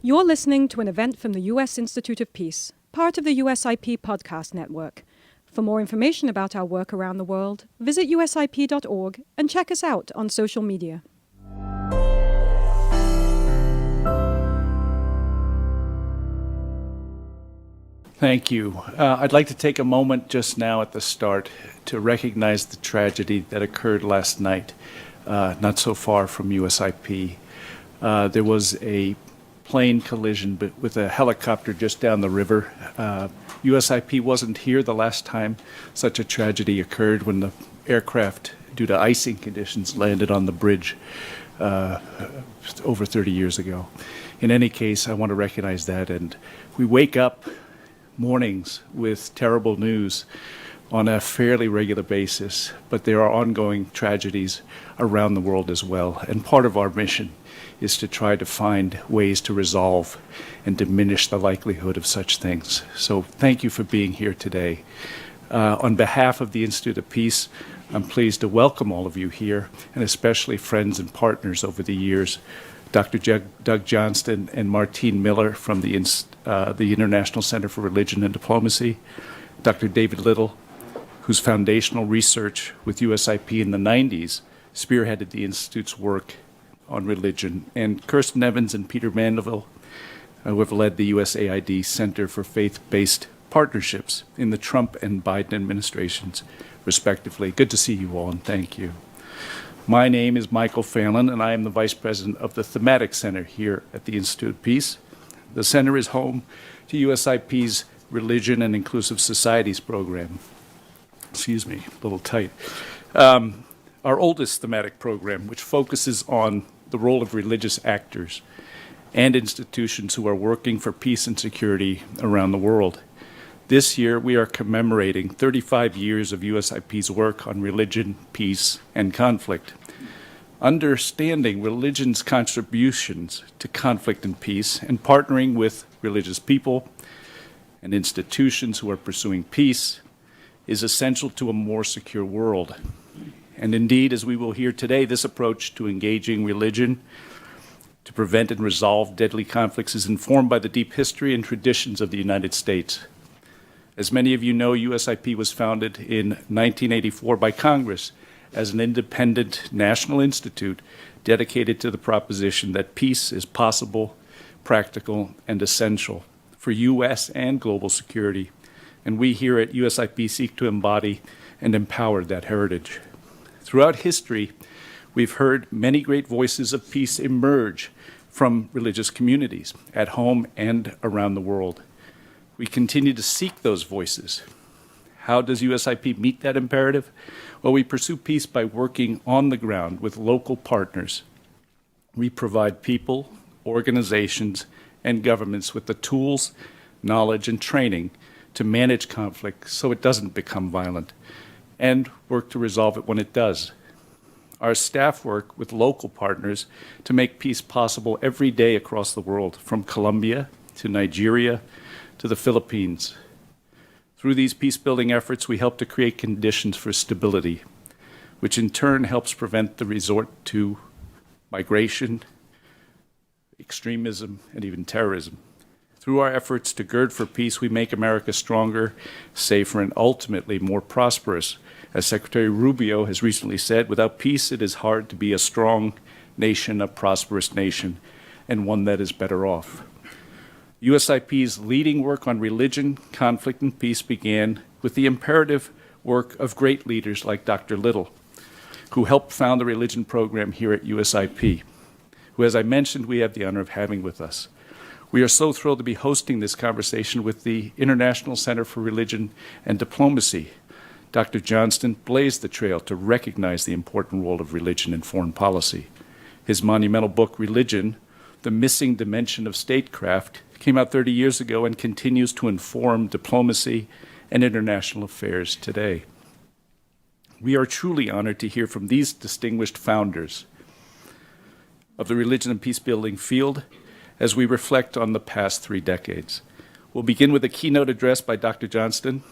You're listening to an event from the U.S. Institute of Peace, part of the USIP podcast network. For more information about our work around the world, visit usip.org and check us out on social media. Thank you. I'd like to take a moment just now at the start to recognize the tragedy that occurred last night, not so far from USIP. There was a plane collision with a helicopter just down the river. USIP wasn't here the last time such a tragedy occurred, when the aircraft, due to icing conditions, landed on the bridge over 30 years ago. In any case, I want to recognize that. And we wake up mornings with terrible news on a fairly regular basis, but there are ongoing tragedies around the world as well. And part of our mission is to try to find ways to resolve and diminish the likelihood of such things. So thank you for being here today. On behalf of the Institute of Peace, I'm pleased to welcome all of you here, and especially friends and partners over the years, Dr. Doug Johnston and Martine Miller from the International Center for Religion and Diplomacy, Dr. David Little, whose foundational research with USIP in the 90s spearheaded the Institute's work on religion, and Kirsten Evans and Peter Mandeville, who have led the USAID Center for Faith-Based Partnerships in the Trump and Biden administrations, respectively. Good to see you all, and thank you. My name is Michael Phelan, and I am the Vice President of the Thematic Center here at the Institute of Peace. The center is home to USIP's Religion and Inclusive Societies program. Excuse me, a little tight. Our oldest thematic program, which focuses on the role of religious actors and institutions who are working for peace and security around the world. This year, we are commemorating 35 years of USIP's work on religion, peace, and conflict. Understanding religion's contributions to conflict and peace, and partnering with religious people and institutions who are pursuing peace, is essential to a more secure world. And indeed, as we will hear today, this approach to engaging religion to prevent and resolve deadly conflicts is informed by the deep history and traditions of the United States. As many of you know, USIP was founded in 1984 by Congress as an independent national institute dedicated to the proposition that peace is possible, practical, and essential for U.S. and global security. And we here at USIP seek to embody and empower that heritage. Throughout history, we've heard many great voices of peace emerge from religious communities at home and around the world. We continue to seek those voices. How does USIP meet that imperative? Well, we pursue peace by working on the ground with local partners. We provide people, organizations, and governments with the tools, knowledge, and training to manage conflict so it doesn't become violent, and work to resolve it when it does. Our staff work with local partners to make peace possible every day across the world, from Colombia to Nigeria to the Philippines. Through these peace-building efforts, we help to create conditions for stability, which in turn helps prevent the resort to migration, extremism, and even terrorism. Through our efforts to gird for peace, we make America stronger, safer, and ultimately more prosperous. As Secretary Rubio has recently said, without peace, it is hard to be a strong nation, a prosperous nation, and one that is better off. USIP's leading work on religion, conflict, and peace began with the imperative work of great leaders like Dr. Little, who helped found the religion program here at USIP, who, as I mentioned, we have the honor of having with us. We are so thrilled to be hosting this conversation with the International Center for Religion and Diplomacy. Dr. Johnston blazed the trail to recognize the important role of religion in foreign policy. His monumental book, Religion, The Missing Dimension of Statecraft, came out 30 years ago and continues to inform diplomacy and international affairs today. We are truly honored to hear from these distinguished founders of the religion and peace-building field as we reflect on the past 3 decades. We'll begin with a keynote address by Dr. Johnston.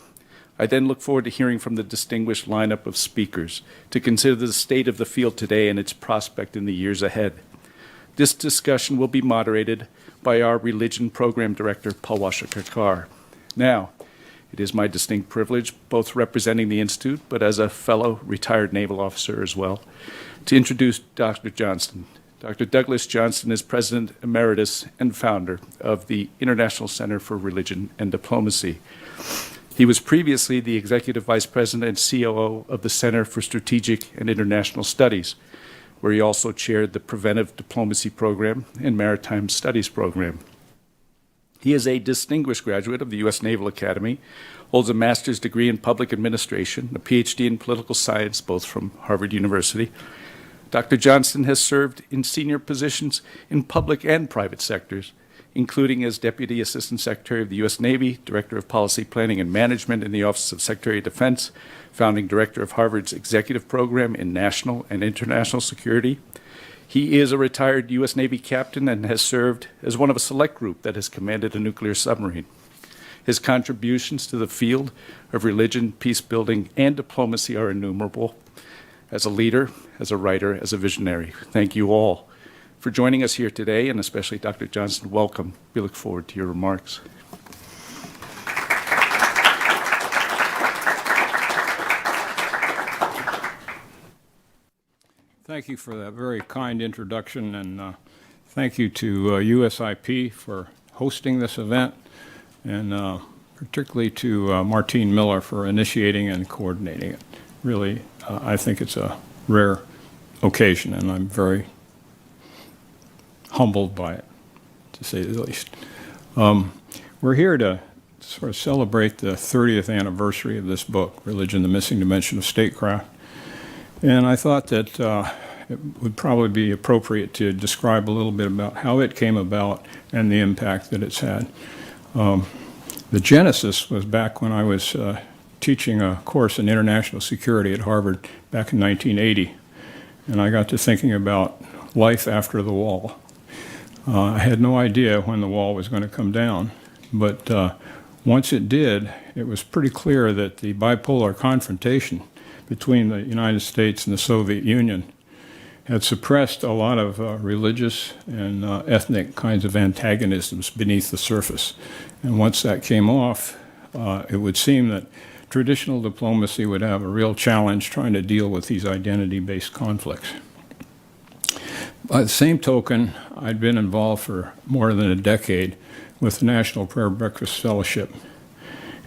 I then look forward to hearing from the distinguished lineup of speakers to consider the state of the field today and its prospect in the years ahead. This discussion will be moderated by our Religion Program Director, Palwasha Kakar. Now, it is my distinct privilege, both representing the Institute, but as a fellow retired naval officer as well, to introduce Dr. Johnston. Dr. Douglas Johnston is President Emeritus and founder of the International Center for Religion and Diplomacy. He was previously the Executive Vice President and COO of the Center for Strategic and International Studies, where he also chaired the Preventive Diplomacy Program and Maritime Studies Program. He is a distinguished graduate of the U.S. Naval Academy, holds a master's degree in public administration, a Ph.D. in political science, both from Harvard University. Dr. Johnston has served in senior positions in public and private sectors, including as Deputy Assistant Secretary of the U.S. Navy, Director of Policy Planning and Management in the Office of Secretary of Defense, Founding Director of Harvard's Executive Program in National and International Security. He is a retired U.S. Navy captain and has served as one of a select group that has commanded a nuclear submarine. His contributions to the field of religion, peace building, and diplomacy are innumerable. As a leader, as a writer, as a visionary, thank you all for joining us here today, and especially Dr. Johnston, welcome. We look forward to your remarks. Thank you for that very kind introduction, and thank you to USIP for hosting this event, and particularly to Martine Miller for initiating and coordinating it. Really, I think it's a rare occasion, and I'm very humbled by it, to say the least. We're here to sort of celebrate the 30th anniversary of this book, Religion, the Missing Dimension of Statecraft. And I thought that it would probably be appropriate to describe a little bit about how it came about and the impact that it's had. The genesis was back when I was teaching a course in international security at Harvard back in 1980. And I got to thinking about life after the wall. I had no idea when the wall was going to come down, but once it did, it was pretty clear that the bipolar confrontation between the United States and the Soviet Union had suppressed a lot of religious and ethnic kinds of antagonisms beneath the surface. And once that came off, it would seem that traditional diplomacy would have a real challenge trying to deal with these identity-based conflicts. By the same token, I'd been involved for more than a decade with the National Prayer Breakfast Fellowship,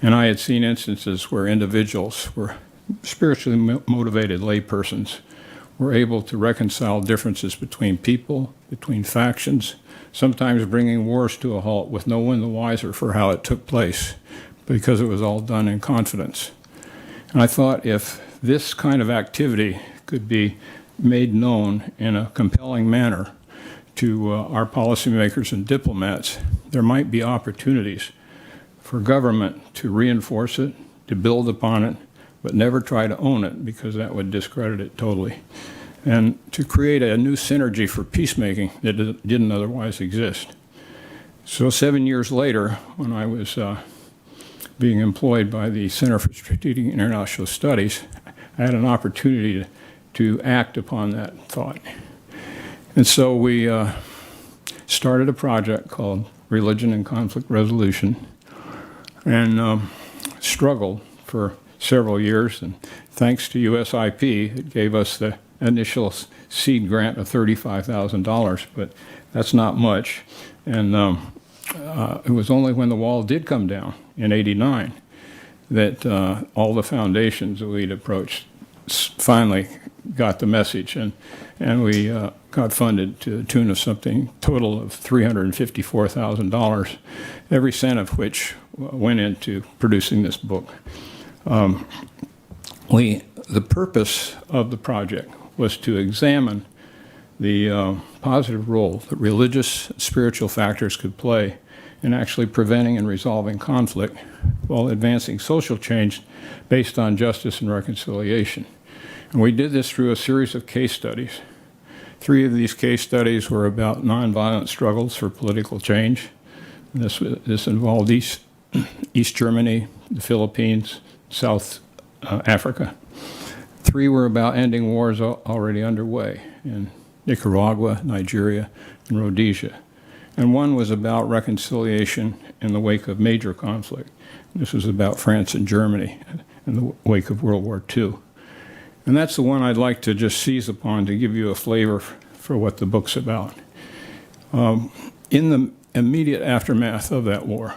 and I had seen instances where individuals were spiritually motivated laypersons were able to reconcile differences between people, between factions, sometimes bringing wars to a halt with no one the wiser for how it took place, because it was all done in confidence. And I thought if this kind of activity could be made known in a compelling manner to our policymakers and diplomats, there might be opportunities for government to reinforce it, to build upon it, but never try to own it, because that would discredit it totally. And to create a new synergy for peacemaking that didn't otherwise exist. So 7 years later, when I was being employed by the Center for Strategic and International Studies, I had an opportunity to act upon that thought. And so we started a project called Religion and Conflict Resolution, and struggled for several years. And thanks to USIP, it gave us the initial seed grant of $35,000, but that's not much. And it was only when the wall did come down in '89 that all the foundations that we'd approached finally got the message, and we got funded to the tune of something total of $354,000, every cent of which went into producing this book. The purpose of the project was to examine the positive role that religious and spiritual factors could play in actually preventing and resolving conflict while advancing social change based on justice and reconciliation. And we did this through a series of case studies. 3 of these case studies were about nonviolent struggles for political change. This involved East Germany, the Philippines, South Africa. 3 were about ending wars already underway in Nicaragua, Nigeria, and Rhodesia. and one was about reconciliation in the wake of major conflict. This was about France and Germany in the wake of World War II. And that's the one I'd like to just seize upon to give you a flavor for what the book's about. In the immediate aftermath of that war,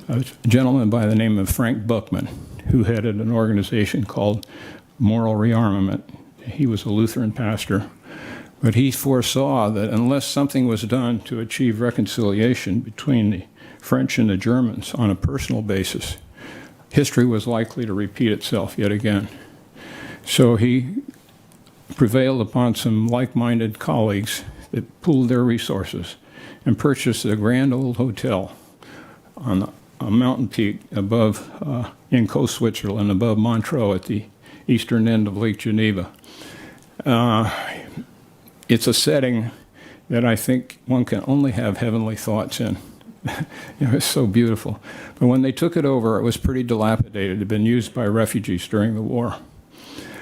a gentleman by the name of Frank Buckman, who headed an organization called Moral Rearmament. He was a Lutheran pastor, but he foresaw that unless something was done to achieve reconciliation between the French and the Germans on a personal basis, history was likely to repeat itself yet again. So he prevailed upon some like-minded colleagues that pooled their resources and purchased a grand old hotel on a mountain peak above, in coast Switzerland, above Montreux at the eastern end of Lake Geneva. It's a setting that I think one can only have heavenly thoughts in. It was so beautiful. But when they took it over, it was pretty dilapidated. It had been used by refugees during the war.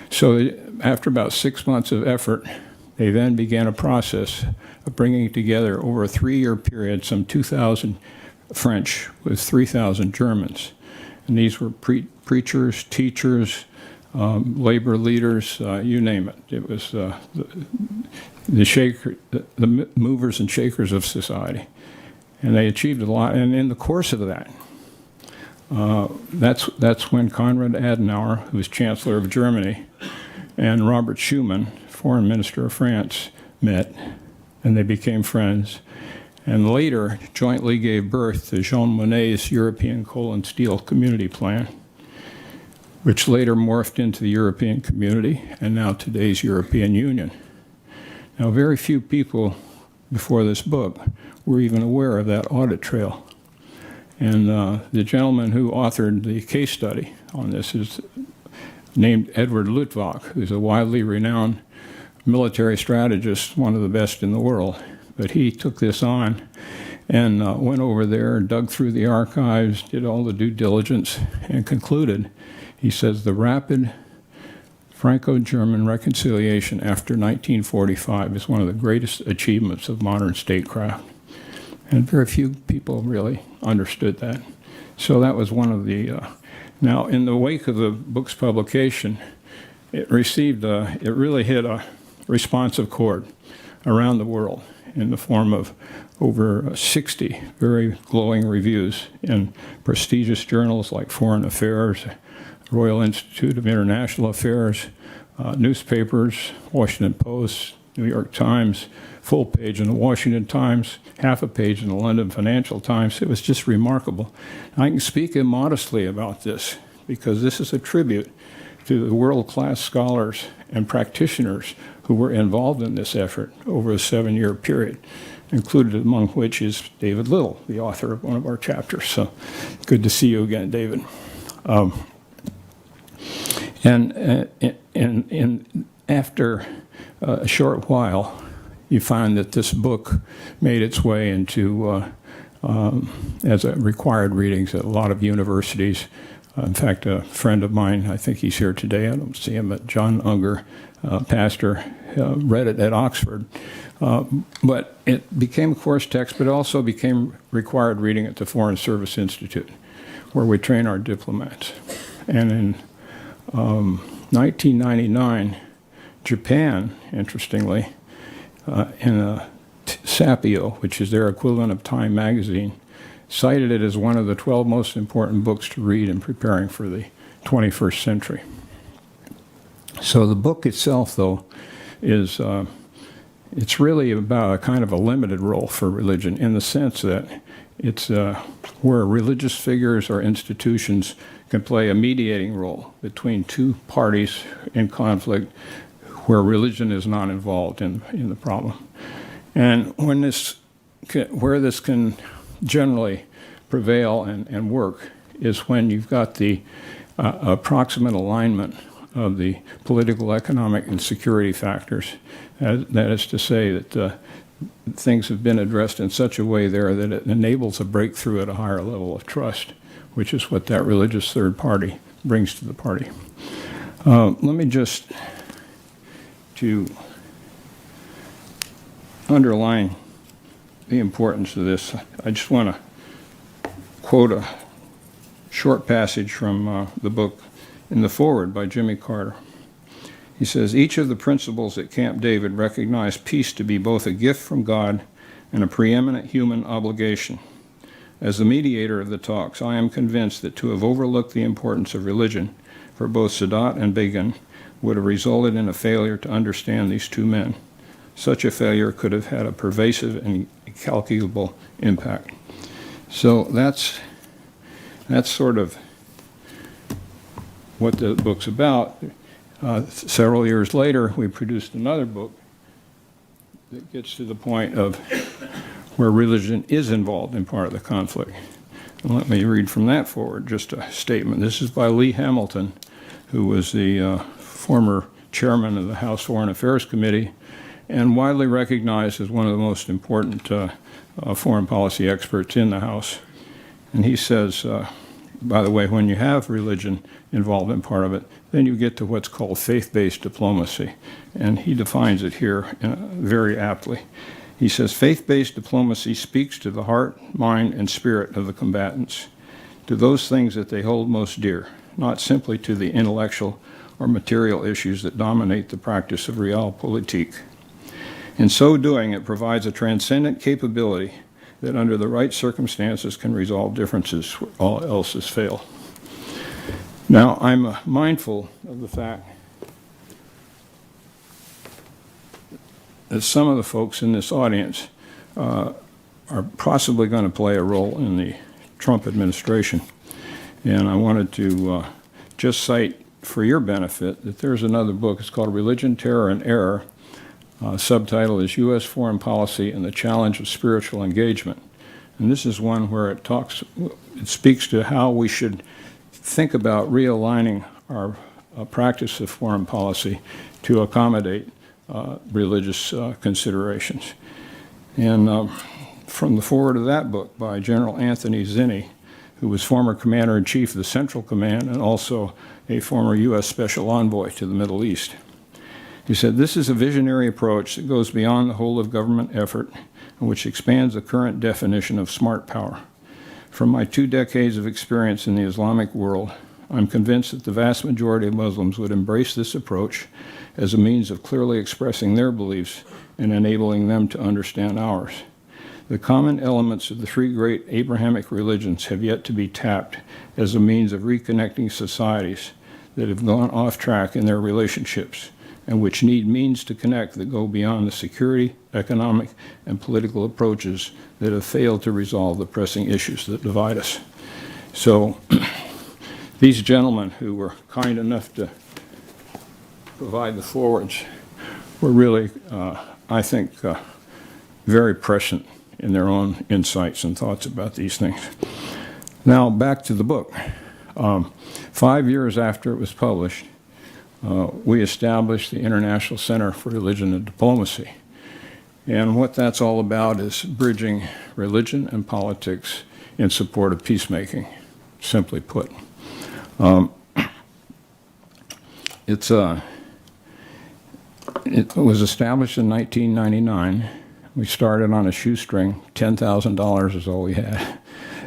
So after about 6 months of effort, they then began a process of bringing together over a 3-year period some 2,000 French with 3,000 Germans. And these were preachers, teachers, labor leaders, you name it. It was the movers and shakers of society. And they achieved a lot. And in the course of that, that's when Konrad Adenauer, who was Chancellor of Germany, and Robert Schuman, Foreign Minister of France, met, and they became friends. And later jointly gave birth to Jean Monnet's European Coal and Steel Community Plan, which later morphed into the European Community and now today's European Union. Now, very few people before this book were even aware of that audit trail. And the gentleman who authored the case study on this is named Edward Luttwak, who's a widely renowned military strategist, one of the best in the world. But he took this on and went over there, dug through the archives, did all the due diligence, and concluded, he says, the rapid Franco-German reconciliation after 1945 is one of the greatest achievements of modern statecraft. And very few people really understood that. So that was one of the... now, in the wake of the book's publication, it really hit a responsive chord around the world in the form of over 60 very glowing reviews in prestigious journals like Foreign Affairs, Royal Institute of International Affairs, newspapers, Washington Post, New York Times, full page in the Washington Times, half a page in the London Financial Times. It was just remarkable. I can speak immodestly about this because this is a tribute to the world-class scholars and practitioners who were involved in this effort over a 7-year period, included among which is David Little, the author of one of our chapters. So good to see you again, David. And after a short while, you find that this book made its way into, as a required readings at a lot of universities. In fact, a friend of mine, I think he's here today, I don't see him, but John Unger, pastor, read it at Oxford. But it became a course text, but it also became required reading at the Foreign Service Institute, where we train our diplomats. And in 1999, Japan, interestingly, in a Sapio, which is their equivalent of Time magazine, cited it as one of the 12 most important books to read in preparing for the 21st century. So the book itself, though, is it's really about a kind of a limited role for religion in the sense that it's where religious figures or institutions can play a mediating role between two parties in conflict where religion is not involved in the problem. And where this can generally prevail and work is when you've got the approximate alignment of the political, economic, and security factors. That is to say that things have been addressed in such a way there that it enables a breakthrough at a higher level of trust, which is what that religious third party brings to the party. Let me just, to underline the importance of this, I just want to quote a short passage from the book in the foreword by Jimmy Carter. He says, "Each of the principles at Camp David recognized peace to be both a gift from God and a preeminent human obligation. As the mediator of the talks, I am convinced that to have overlooked the importance of religion for both Sadat and Begin would have resulted in a failure to understand these two men. Such a failure could have had a pervasive and incalculable impact." So that's sort of what the book's about. Several years later, we produced another book that gets to the point of where religion is involved in part of the conflict. And let me read from that forward, just a statement. This is by Lee Hamilton, who was the former chairman of the House Foreign Affairs Committee and widely recognized as one of the most important foreign policy experts in the House. And he says, by the way, when you have religion involved in part of it, then you get to what's called faith-based diplomacy. And he defines it here very aptly. He says, "Faith-based diplomacy speaks to the heart, mind, and spirit of the combatants, to those things that they hold most dear, not simply to the intellectual or material issues that dominate the practice of realpolitik. In so doing, it provides a transcendent capability that under the right circumstances can resolve differences where all else has failed." Now, I'm mindful of the fact that some of the folks in this audience are possibly going to play a role in the Trump administration. And I wanted to just cite for your benefit that there's another book. It's called Religion, Terror, and Error. Subtitle is U.S. Foreign Policy and the Challenge of Spiritual Engagement. And this is one where it speaks to how we should think about realigning our practice of foreign policy to accommodate religious considerations. And from the foreword of that book by General Anthony Zinni, who was former Commander-in-Chief of the Central Command and also a former U.S. Special Envoy to the Middle East. He said, "This is a visionary approach that goes beyond the whole of government effort and which expands the current definition of smart power. From my 2 decades of experience in the Islamic world, I'm convinced that the vast majority of Muslims would embrace this approach as a means of clearly expressing their beliefs and enabling them to understand ours. The common elements of the 3 great Abrahamic religions have yet to be tapped as a means of reconnecting societies that have gone off track in their relationships and which need means to connect that go beyond the security, economic, and political approaches that have failed to resolve the pressing issues that divide us." So these gentlemen who were kind enough to provide the forewords were really, I think, very prescient in their own insights and thoughts about these things. Now, back to the book. 5 years after it was published, we established the International Center for Religion and Diplomacy. And what that's all about is bridging religion and politics in support of peacemaking, simply put. It was established in 1999. We started on a shoestring. $10,000 is all we had.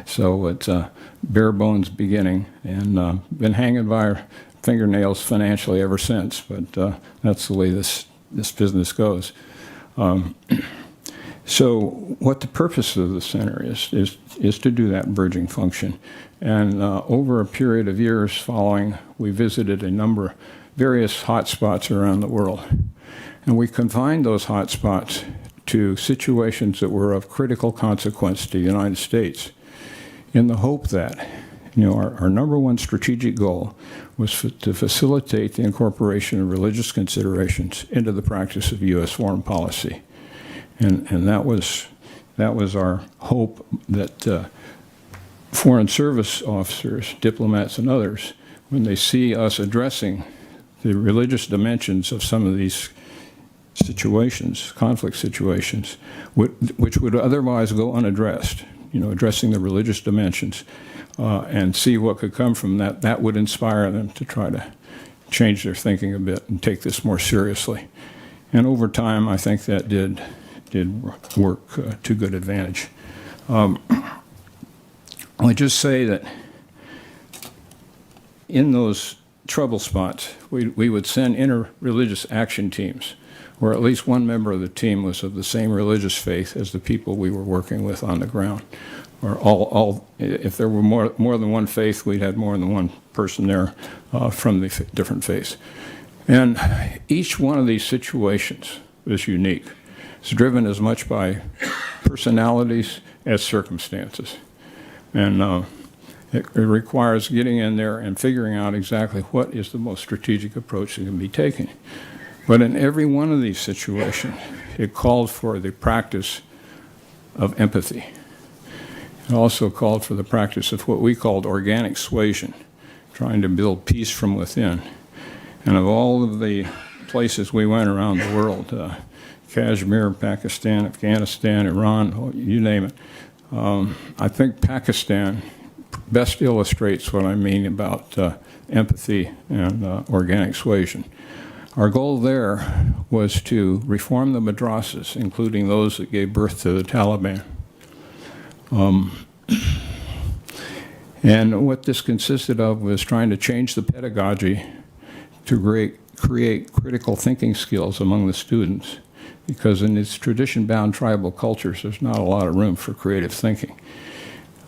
So it's a bare bones beginning, and been hanging by our fingernails financially ever since, but that's the way this business goes. So what the purpose of the center is to do that bridging function. And over a period of years following, we visited a number of various hotspots around the world. And we confined those hotspots to situations that were of critical consequence to the United States in the hope that, our number one strategic goal was to facilitate the incorporation of religious considerations into the practice of U.S. foreign policy. And that was our hope, that foreign service officers, diplomats, and others, when they see us addressing the religious dimensions of some of these situations, conflict situations, which would otherwise go unaddressed, addressing the religious dimensions, and see what could come from that, that would inspire them to try to change their thinking a bit and take this more seriously. And over time, I think that did did work to good advantage. I just say that in those trouble spots, we would send inter-religious action teams, where at least one member of the team was of the same religious faith as the people we were working with on the ground. Or if there were more than one faith, we'd had more than one person there from the different faiths. And each one of these situations is unique. It's driven as much by personalities as circumstances. And it requires getting in there and figuring out exactly what is the most strategic approach that can be taken. But in every one of these situations, it called for the practice of empathy. It also called for the practice of what we called organic suasion, trying to build peace from within. And of all of the places we went around the world, Kashmir, Pakistan, Afghanistan, Iran, you name it, I think Pakistan best illustrates what I mean about empathy and organic suasion. Our goal there was to reform the madrasas, including those that gave birth to the Taliban. And what this consisted of was trying to change the pedagogy to create critical thinking skills among the students, because in these tradition-bound tribal cultures, there's not a lot of room for creative thinking.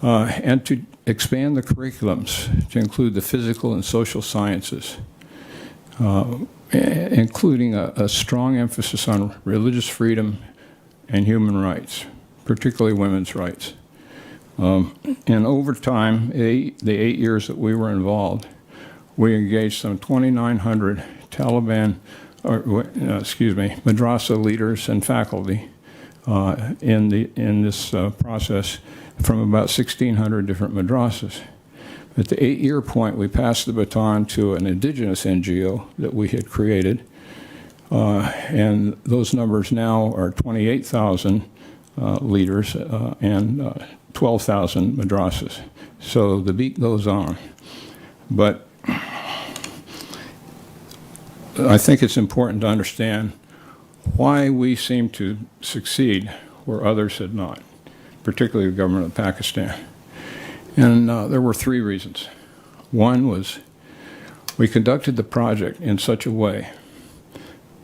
And to expand the curriculums to include the physical and social sciences, including a strong emphasis on religious freedom and human rights, particularly women's rights. And over time, the 8 years that we were involved, we engaged some 2,900 Taliban, madrasa leaders and faculty in this process from about 1,600 different madrasas. At the 8-year point, we passed the baton to an indigenous NGO that we had created, and those numbers now are 28,000 leaders and 12,000 madrasas. So the beat goes on. But I think it's important to understand why we seem to succeed where others had not, particularly the government of Pakistan. And there were 3 reasons. One was we conducted the project in such a way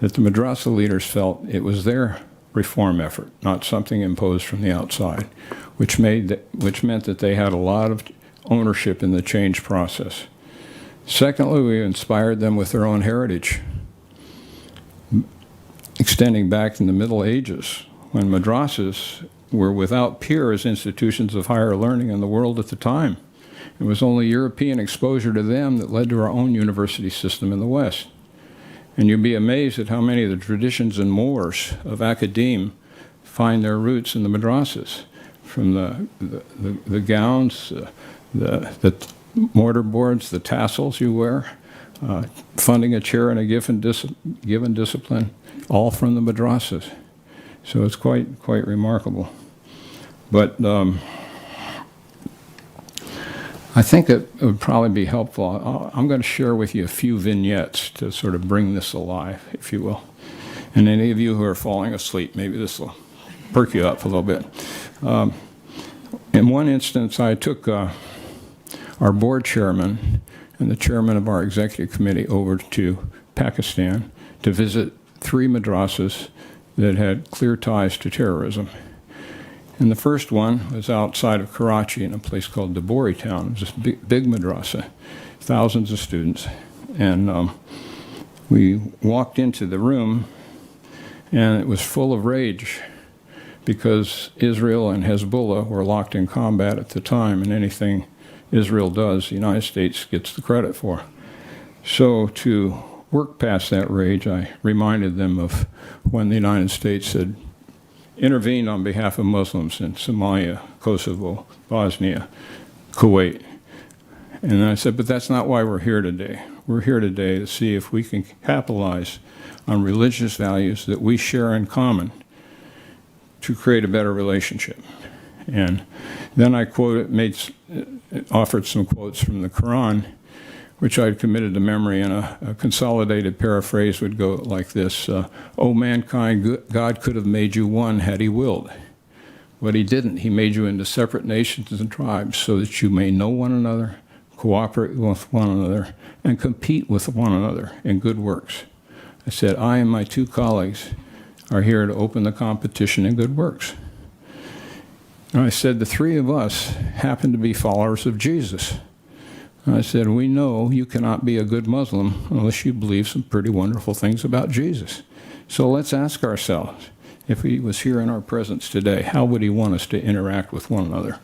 that the madrasa leaders felt it was their reform effort, not something imposed from the outside, which meant that they had a lot of ownership in the change process. Secondly, we inspired them with their own heritage, extending back in the Middle Ages, when madrasas were without peer as institutions of higher learning in the world at the time. It was only European exposure to them that led to our own university system in the West. And you'd be amazed at how many of the traditions and mores of academe find their roots in the madrasas, from the gowns, the mortar boards, the tassels you wear, funding a chair in a given discipline, all from the madrasas. So it's quite remarkable. But I think it would probably be helpful. I'm going to share with you a few vignettes to sort of bring this alive, if you will. And any of you who are falling asleep, maybe this will perk you up a little bit. In one instance, I took our board chairman and the chairman of our executive committee over to Pakistan to visit 3 madrasas that had clear ties to terrorism. And the first one was outside of Karachi in a place called Dabori Town. It was a big madrasa, thousands of students. And we walked into the room, and it was full of rage because Israel and Hezbollah were locked in combat at the time, and anything Israel does, the United States gets the credit for. So to work past that rage, I reminded them of when the United States had intervened on behalf of Muslims in Somalia, Kosovo, Bosnia, Kuwait. And I said, but that's not why we're here today. We're here today to see if we can capitalize on religious values that we share in common to create a better relationship. And then I offered some quotes from the Quran, which I'd committed to memory, and a consolidated paraphrase would go like this: "O mankind, God could have made you one had he willed. But he didn't. He made you into separate nations and tribes so that you may know one another, cooperate with one another, and compete with one another in good works." I said, I and my 2 colleagues are here to open the competition in good works. And I said, the 3 of us happen to be followers of Jesus. And I said, we know you cannot be a good Muslim unless you believe some pretty wonderful things about Jesus. So let's ask ourselves, if he was here in our presence today, how would he want us to interact with one another?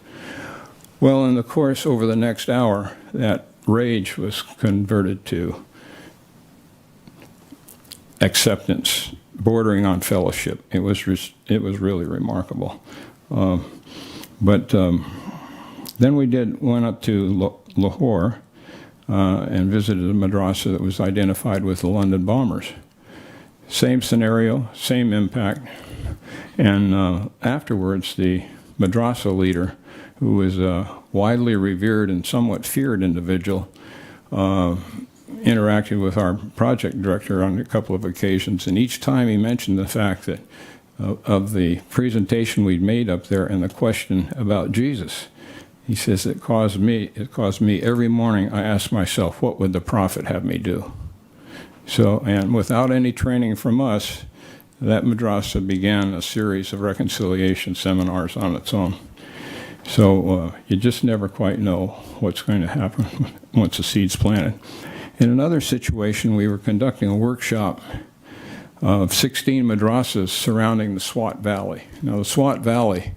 Well, in the course over the next hour, that rage was converted to acceptance, bordering on fellowship. It was really remarkable. Then we went up to Lahore and visited a madrasa that was identified with the London bombers. Same scenario, same impact. And afterwards, the madrasa leader, who was a widely revered and somewhat feared individual, interacted with our project director on a couple of occasions. And each time he mentioned the fact that of the presentation we'd made up there and the question about Jesus, he says, it caused me every morning, I ask myself, what would the prophet have me do? So, and without any training from us, that madrasa began a series of reconciliation seminars on its own. So you just never quite know what's going to happen once the seed's planted. In another situation, we were conducting a workshop of 16 madrasas surrounding the Swat Valley. Now, the Swat Valley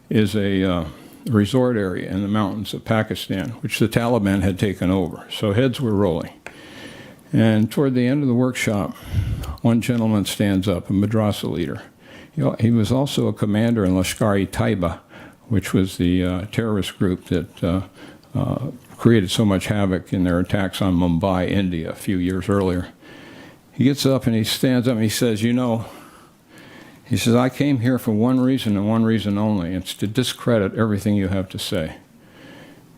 is a resort area in the mountains of Pakistan, which the Taliban had taken over. So heads were rolling. And toward the end of the workshop, one gentleman stands up, a madrasa leader. He was also a commander in Lashkar-e-Taiba, which was the terrorist group that created so much havoc in their attacks on Mumbai, India, a few years earlier. He gets up and he stands up and he says, he says, I came here for one reason and one reason only. It's to discredit everything you have to say.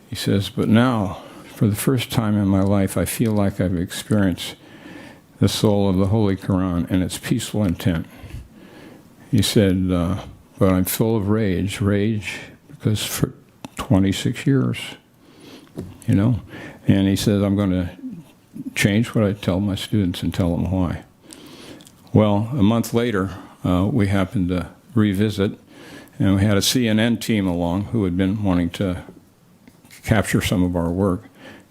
He says, but now, for the first time in my life, I feel like I've experienced the soul of the Holy Quran and its peaceful intent. He said, but I'm full of rage because for 26 years, and he says, I'm going to change what I tell my students and tell them why. Well, a month later, we happened to revisit, and we had a CNN team along who had been wanting to capture some of our work,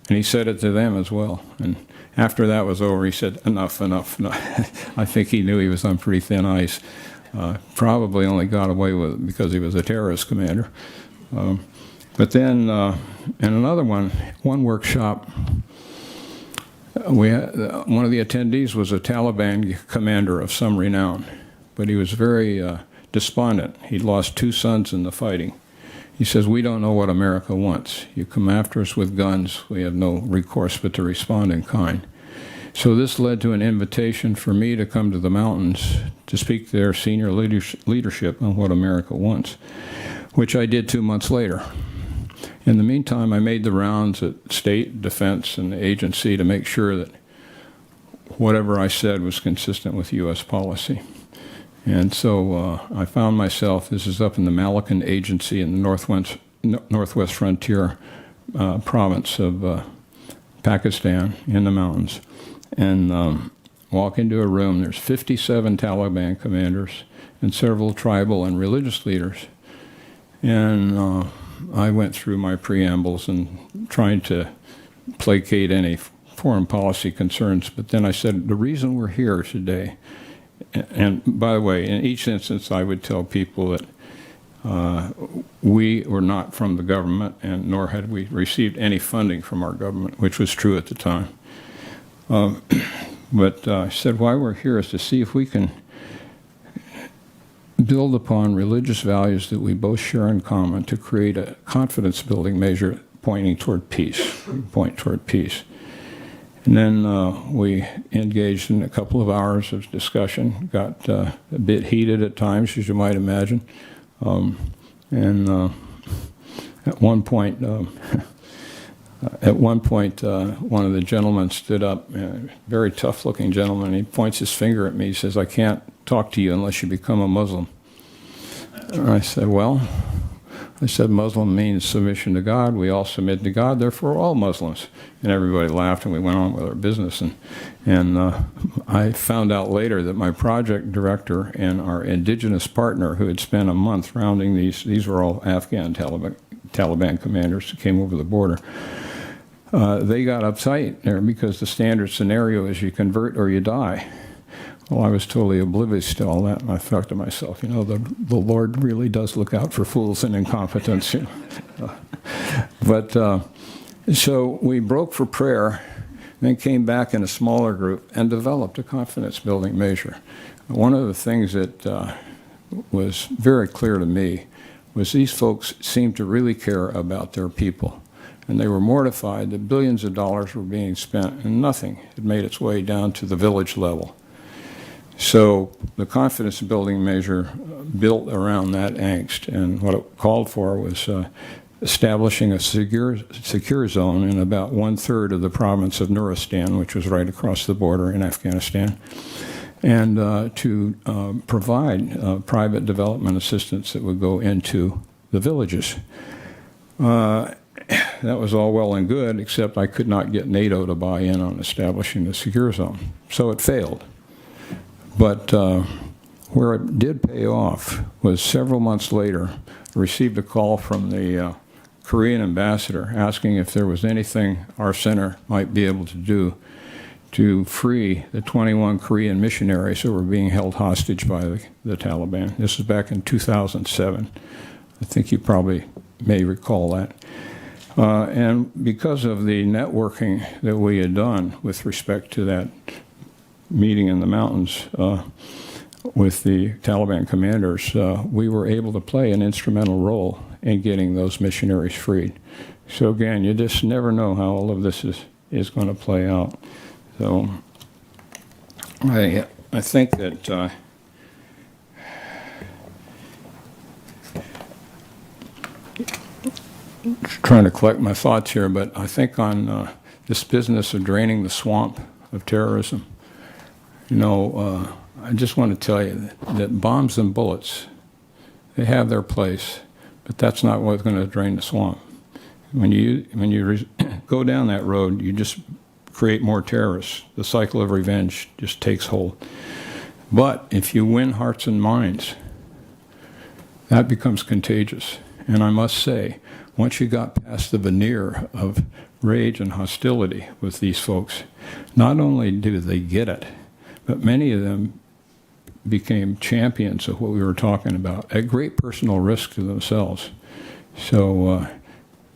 and he said it to them as well. And after that was over, he said, enough. I think he knew he was on pretty thin ice. Probably only got away with it because he was a terrorist commander. But then in another one workshop, one of the attendees was a Taliban commander of some renown, but he was very despondent. He'd lost 2 sons in the fighting. He says, we don't know what America wants. You come after us with guns, we have no recourse but to respond in kind. So this led to an invitation for me to come to the mountains to speak to their senior leadership on what America wants, which I did 2 months later. In the meantime, I made the rounds at State, Defense, and the agency to make sure that whatever I said was consistent with U.S. policy. And so I found myself, this is up in the Malacan Agency in the northwest frontier province of Pakistan in the mountains, and walk into a room. There's 57 Taliban commanders and several tribal and religious leaders. And I went through my preambles and trying to placate any foreign policy concerns. But then I said, the reason we're here today, and by the way, in each instance I would tell people that we were not from the government, and nor had we received any funding from our government, which was true at the time. But I said why we're here is to see if we can build upon religious values that we both share in common to create a confidence-building measure pointing toward peace, And then we engaged in a couple of hours of discussion, got a bit heated at times, as you might imagine. And at one point, At one point, one of the gentlemen stood up, a very tough-looking gentleman. He points his finger at me. He says, "I can't talk to you unless you become a Muslim." And I said, "Well," I said, "Muslim means submission to God. We all submit to God, therefore we're all Muslims." And everybody laughed, and we went on with our business. And I found out later that my project director and our indigenous partner, who had spent a month rounding these were all Afghan Taliban commanders who came over the border. They got uptight there because the standard scenario is you convert or you die. Well, I was totally oblivious to all that, and I thought to myself, the Lord really does look out for fools and incompetents. So we broke for prayer, then came back in a smaller group and developed a confidence-building measure. One of the things that was very clear to me was these folks seemed to really care about their people. And they were mortified that billions of dollars were being spent and nothing had made its way down to the village level. So the confidence building measure built around that angst, and what it called for was establishing a secure zone in about 1/3 of the province of Nuristan, which was right across the border in Afghanistan, and to provide private development assistance that would go into the villages. That was all well and good, except I could not get NATO to buy in on establishing the secure zone. So it failed. But where it did pay off was several months later, I received a call from the Korean ambassador asking if there was anything our center might be able to do to free the 21 Korean missionaries who were being held hostage by the Taliban. This was back in 2007. I think you probably may recall that. And because of the networking that we had done with respect to that meeting in the mountains with the Taliban commanders, we were able to play an instrumental role in getting those missionaries freed. So again, you just never know how all of this is going to play out. So I think that trying to collect my thoughts here, but I think on this business of draining the swamp of terrorism, I just want to tell you that bombs and bullets, they have their place, but that's not what's going to drain the swamp. When you go down that road, you just create more terrorists. The cycle of revenge just takes hold. But if you win hearts and minds, that becomes contagious. And I must say, once you got past the veneer of rage and hostility with these folks, not only do they get it, but many of them became champions of what we were talking about at great personal risk to themselves. So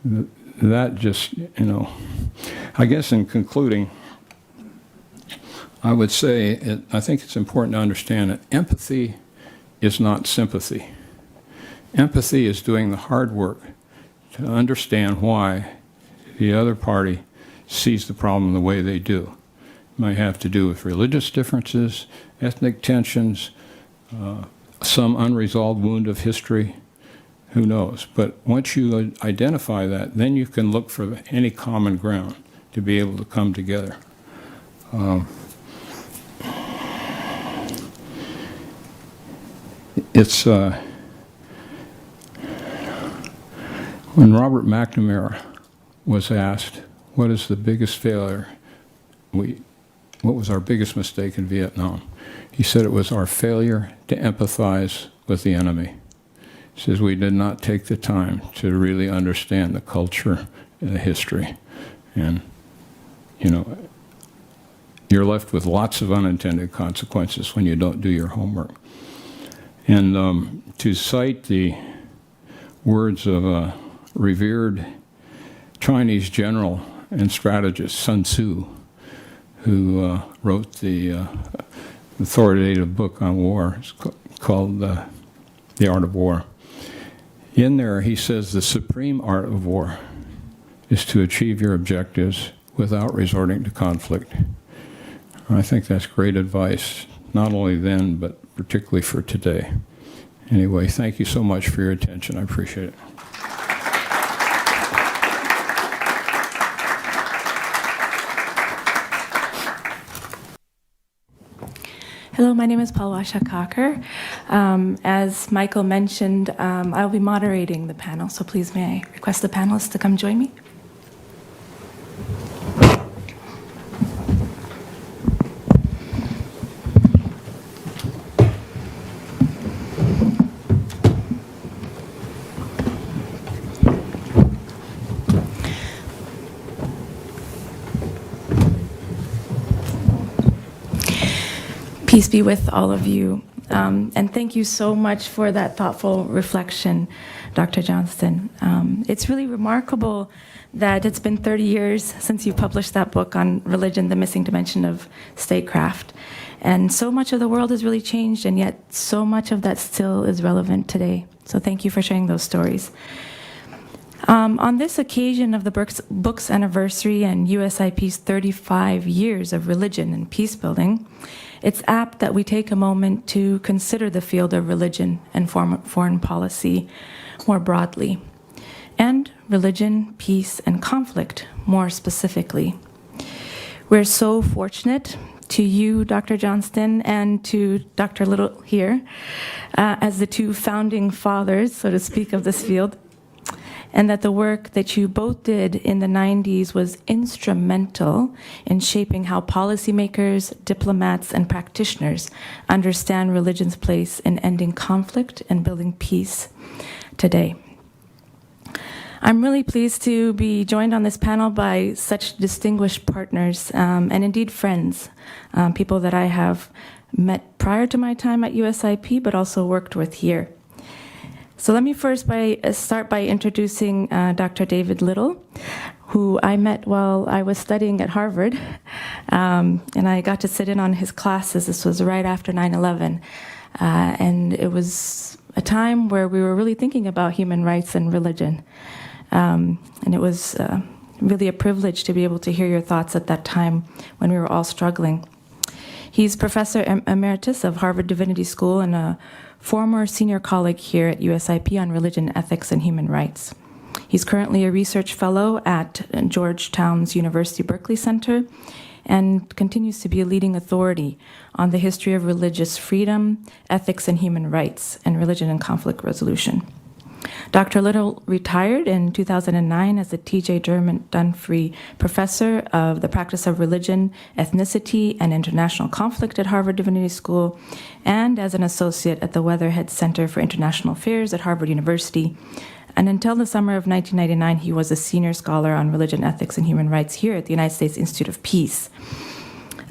that just, I guess in concluding, I would say I think it's important to understand that empathy is not sympathy. Empathy is doing the hard work to understand why the other party sees the problem the way they do. It might have to do with religious differences, ethnic tensions, some unresolved wound of history, who knows. But once you identify that, then you can look for any common ground to be able to come together. It's when Robert McNamara was asked, what is the biggest failure, what was our biggest mistake in Vietnam? He said it was our failure to empathize with the enemy. He says we did not take the time to really understand the culture and the history. And, you're left with lots of unintended consequences when you don't do your homework. And to cite the words of a revered Chinese general and strategist, Sun Tzu, who wrote the authoritative book on war. It's called The Art of War. In there, he says the supreme art of war is to achieve your objectives without resorting to conflict. I think that's great advice, not only then, but particularly for today. Anyway, thank you so much for your attention. I appreciate it. Hello, my name is Palwasha Kakar. As Michael mentioned, I'll be moderating the panel, so please may I request the panelists to come join me? Peace be with all of you. And thank you so much for that thoughtful reflection, Dr. Johnston. It's really remarkable that it's been 30 years since you published that book on religion, the missing dimension of statecraft. And so much of the world has really changed, and yet so much of that still is relevant today. So thank you for sharing those stories. On this occasion of the book's anniversary and USIP's 35 years of religion and peacebuilding, it's apt that we take a moment to consider the field of religion and foreign policy more broadly, and religion, peace, and conflict more specifically. We're so fortunate to you, Dr. Johnston, and to Dr. Little here, as the two founding fathers, so to speak, of this field, and that the work that you both did in the 90s was instrumental in shaping how policymakers, diplomats, and practitioners understand religion's place in ending conflict and building peace today. I'm really pleased to be joined on this panel by such distinguished partners and indeed friends, people that I have met prior to my time at USIP, but also worked with here. So let me first start by introducing Dr. David Little, who I met while I was studying at Harvard, and I got to sit in on his classes. This was right after 9/11, and it was a time where we were really thinking about human rights and religion, and it was really a privilege to be able to hear your thoughts at that time when we were all struggling. He's Professor Emeritus of Harvard Divinity School and a former senior colleague here at USIP on religion, ethics, and human rights. He's currently a research fellow at Georgetown's University Berkeley Center and continues to be a leading authority on the history of religious freedom, ethics, and human rights, and religion and conflict resolution. Dr. Little retired in 2009 as the T.J. Dunphy Professor of the Practice of Religion, Ethnicity, and International Conflict at Harvard Divinity School, and as an associate at the Weatherhead Center for International Affairs at Harvard University. And until the summer of 1999, he was a senior scholar on religion, ethics, and human rights here at the United States Institute of Peace.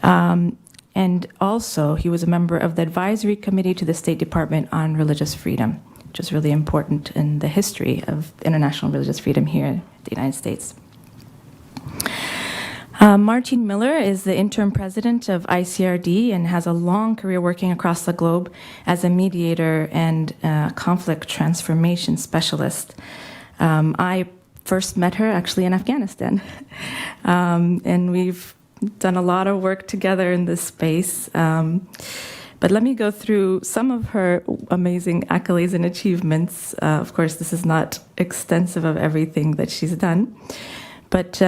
And also, he was a member of the Advisory Committee to the State Department on Religious Freedom, which is really important in the history of international religious freedom here in the United States. Martine Miller is the interim president of ICRD and has a long career working across the globe as a mediator and conflict transformation specialist. I first met her actually in Afghanistan, and we've done a lot of work together in this space. But let me go through some of her amazing accolades and achievements. Of course, this is not extensive of everything that she's done, but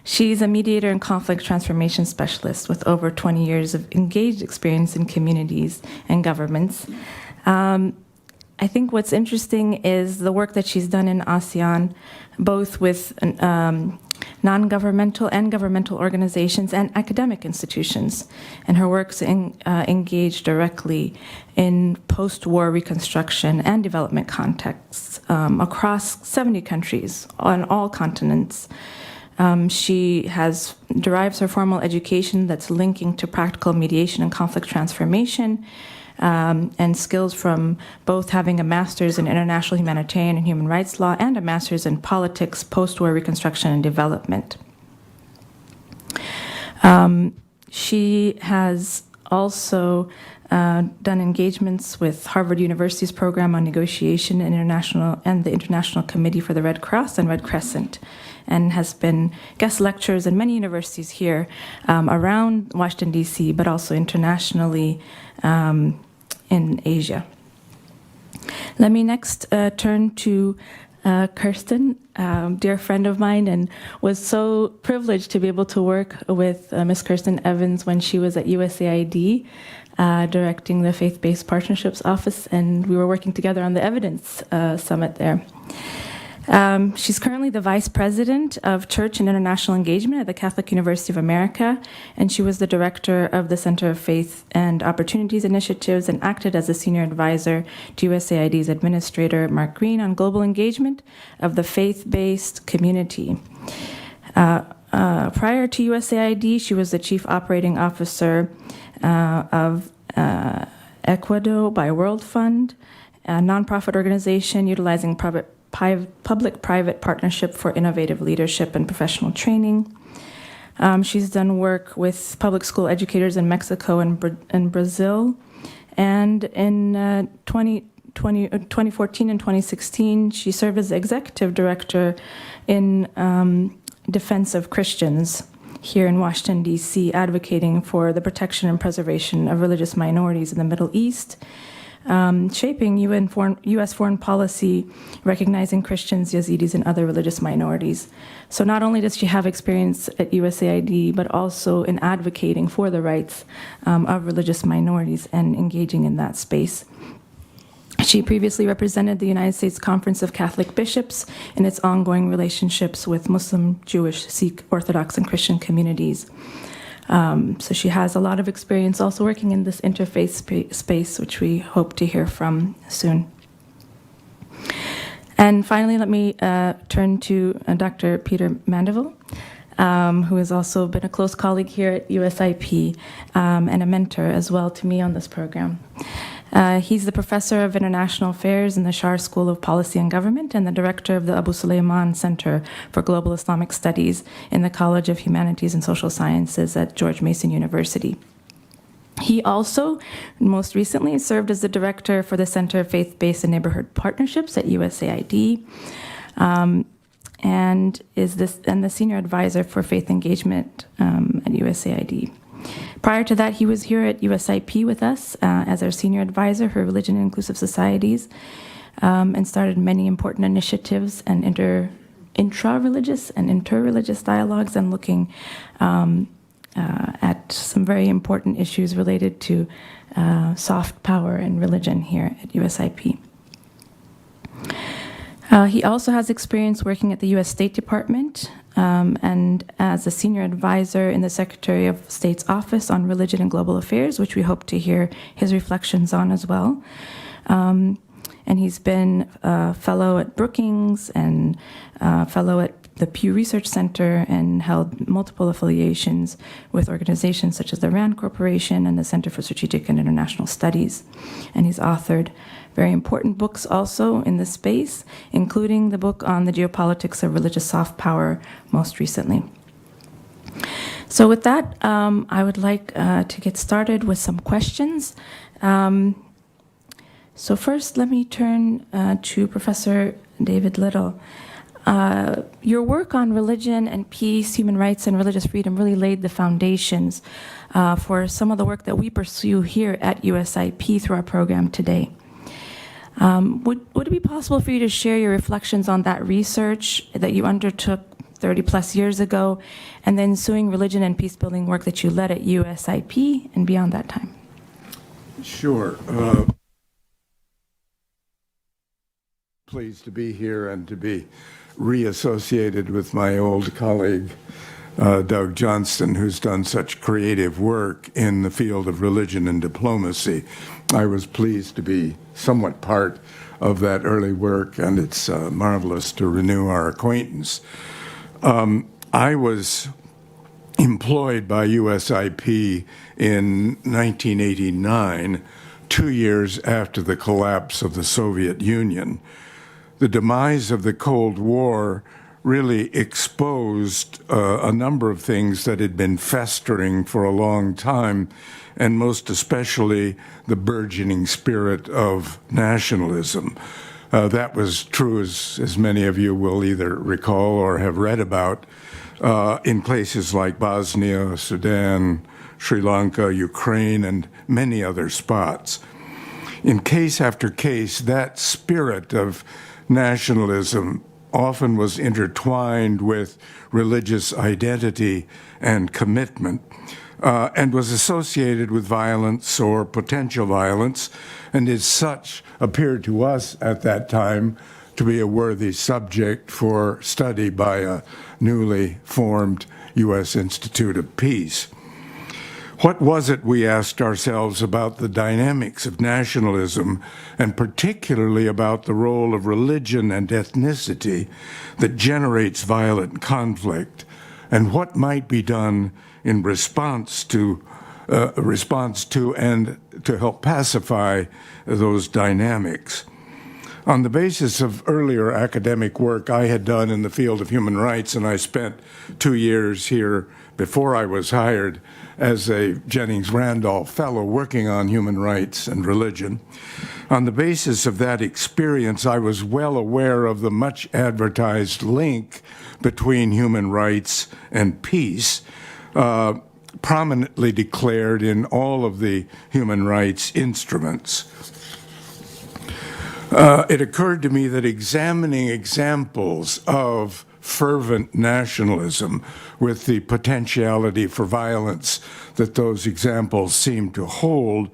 she's a mediator and conflict transformation specialist with over 20 years of engaged experience in communities and governments. I think what's interesting is the work that she's done in ASEAN, both with non-governmental and governmental organizations and academic institutions. And her work's engaged directly in post-war reconstruction and development contexts across 70 countries on all continents. She derives her formal education that's linking to practical mediation and conflict transformation, and skills from both having a master's in international humanitarian and human rights law and a master's in politics, post-war reconstruction, and development. She has also done engagements with Harvard University's program on negotiation and the International Committee for the Red Cross and Red Crescent, and has been guest lecturers in many universities here around Washington, D.C., but also internationally in Asia. Let me next turn to Kirsten, dear friend of mine, and was so privileged to be able to work with Ms. Kirsten Evans when she was at USAID directing the Faith-Based Partnerships Office, and we were working together on the Evidence Summit there. She's currently the Vice President of Church and International Engagement at the Catholic University of America, and she was the Director of the Center of Faith and Opportunities Initiatives and acted as a Senior Advisor to USAID's Administrator, Mark Green, on global engagement of the faith-based community. Prior to USAID, she was the Chief Operating Officer of Ecuador by World Fund, a nonprofit organization utilizing public-private partnership for innovative leadership and professional training. She's done work with public school educators in Mexico and Brazil. And in 2014 and 2016, she served as Executive Director in Defense of Christians here in Washington, D.C., advocating for the protection and preservation of religious minorities in the Middle East, shaping U.S. foreign policy, recognizing Christians, Yazidis, and other religious minorities. So not only does she have experience at USAID, but also in advocating for the rights of religious minorities and engaging in that space. She previously represented the United States Conference of Catholic Bishops in its ongoing relationships with Muslim, Jewish, Sikh, Orthodox, and Christian communities. So she has a lot of experience also working in this interfaith space, which we hope to hear from soon. And finally, let me turn to Dr. Peter Mandeville, who has also been a close colleague here at USIP and a mentor as well to me on this program. He's the professor of international affairs in the Shar School of Policy and Government and the director of the Abu Suleiman Center for Global Islamic Studies in the College of Humanities and Social Sciences at George Mason University. He also, most recently, served as the director for the Center of Faith-Based and Neighborhood Partnerships at USAID, and is the senior advisor for faith engagement at USAID. Prior to that, he was here at USIP with us as our senior advisor for religion and inclusive societies, and started many important initiatives and intra-religious and inter-religious dialogues, and looking at some very important issues related to soft power and religion here at USIP. He also has experience working at the U.S. State Department and as a senior advisor in the Secretary of State's Office on Religion and Global Affairs, which we hope to hear his reflections on as well. And he's been a fellow at Brookings and a fellow at the Pew Research Center, and held multiple affiliations with organizations such as the RAND Corporation and the Center for Strategic and International Studies. And he's authored very important books also in this space, including the book on the geopolitics of religious soft power most recently. So with that, I would like to get started with some questions. So first, let me turn to Professor David Little. Your work on religion and peace, human rights, and religious freedom really laid the foundations for some of the work that we pursue here at USIP through our program today. Would it be possible for you to share your reflections on that research that you undertook 30 plus years ago, and the ensuing religion and peace building work that you led at USIP and beyond that time? Sure. Pleased to be here and to be reassociated with my old colleague, Doug Johnston, who's done such creative work in the field of religion and diplomacy. I was pleased to be somewhat part of that early work, and it's marvelous to renew our acquaintance. I was employed by USIP in 1989, 2 years after the collapse of the Soviet Union. The demise of the Cold War really exposed a number of things that had been festering for a long time, and most especially the burgeoning spirit of nationalism. That was true, as many of you will either recall or have read about, in places like Bosnia, Sudan, Sri Lanka, Ukraine, and many other spots. In case after case, that spirit of nationalism often was intertwined with religious identity and commitment. and was associated with violence or potential violence, and as such appeared to us at that time to be a worthy subject for study by a newly formed U.S. Institute of Peace. What was it, we asked ourselves, about the dynamics of nationalism, and particularly about the role of religion and ethnicity, that generates violent conflict, and what might be done in response to and to help pacify those dynamics? On the basis of earlier academic work I had done in the field of human rights, and I spent 2 years here before I was hired as a Jennings Randolph Fellow working on human rights and religion. On the basis of that experience, I was well aware of the much advertised link between human rights and peace, prominently declared in all of the human rights instruments. It occurred to me that examining examples of fervent nationalism with the potentiality for violence that those examples seem to hold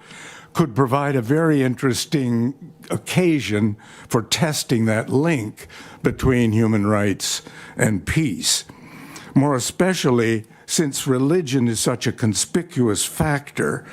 could provide a very interesting occasion for testing that link between human rights and peace. More especially since religion is such a conspicuous factor,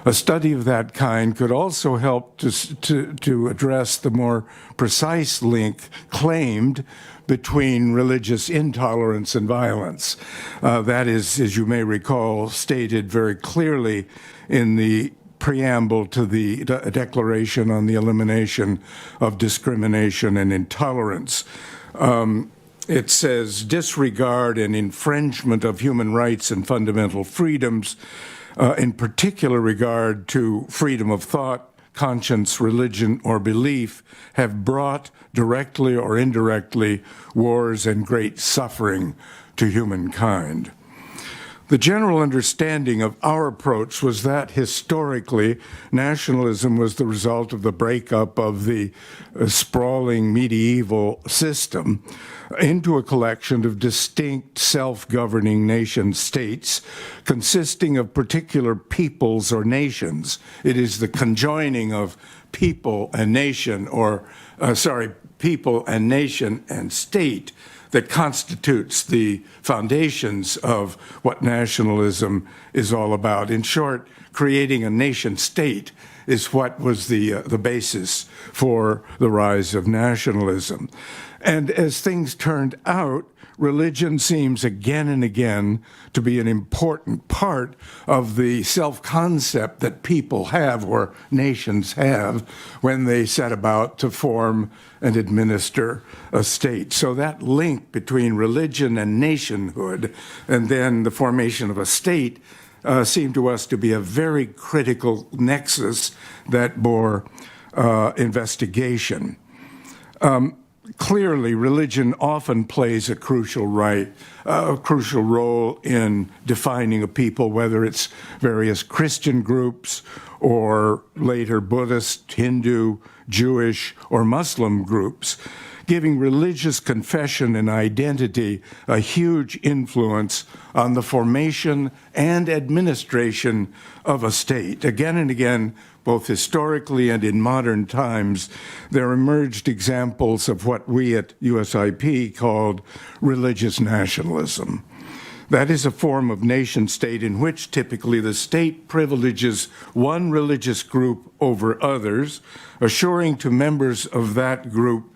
a study of that kind could also help to address the more precise link claimed between religious intolerance and violence. That is, as you may recall, stated very clearly in the preamble to the Declaration on the Elimination of Discrimination and Intolerance. It says, disregard and infringement of human rights and fundamental freedoms, in particular regard to freedom of thought, conscience, religion, or belief, have brought, directly or indirectly, wars and great suffering to humankind. The general understanding of our approach was that historically, nationalism was the result of the breakup of the sprawling medieval system into a collection of distinct self-governing nation-states consisting of particular peoples or nations. It is the conjoining of people and nation, people and nation and state that constitutes the foundations of what nationalism is all about. In short, creating a nation state is what was the basis for the rise of nationalism. And as things turned out, religion seems again and again to be an important part of the self-concept that people have, or nations have, when they set about to form and administer a state. So that link between religion and nationhood, and then the formation of a state, seemed to us to be a very critical nexus that bore investigation. Clearly, religion often plays a crucial role in defining a people, whether it's various Christian groups or later Buddhist, Hindu, Jewish, or Muslim groups, giving religious confession and identity a huge influence on the formation and administration of a state. Again and again, both historically and in modern times, there emerged examples of what we at USIP called religious nationalism. That is a form of nation-state in which typically the state privileges one religious group over others, assuring to members of that group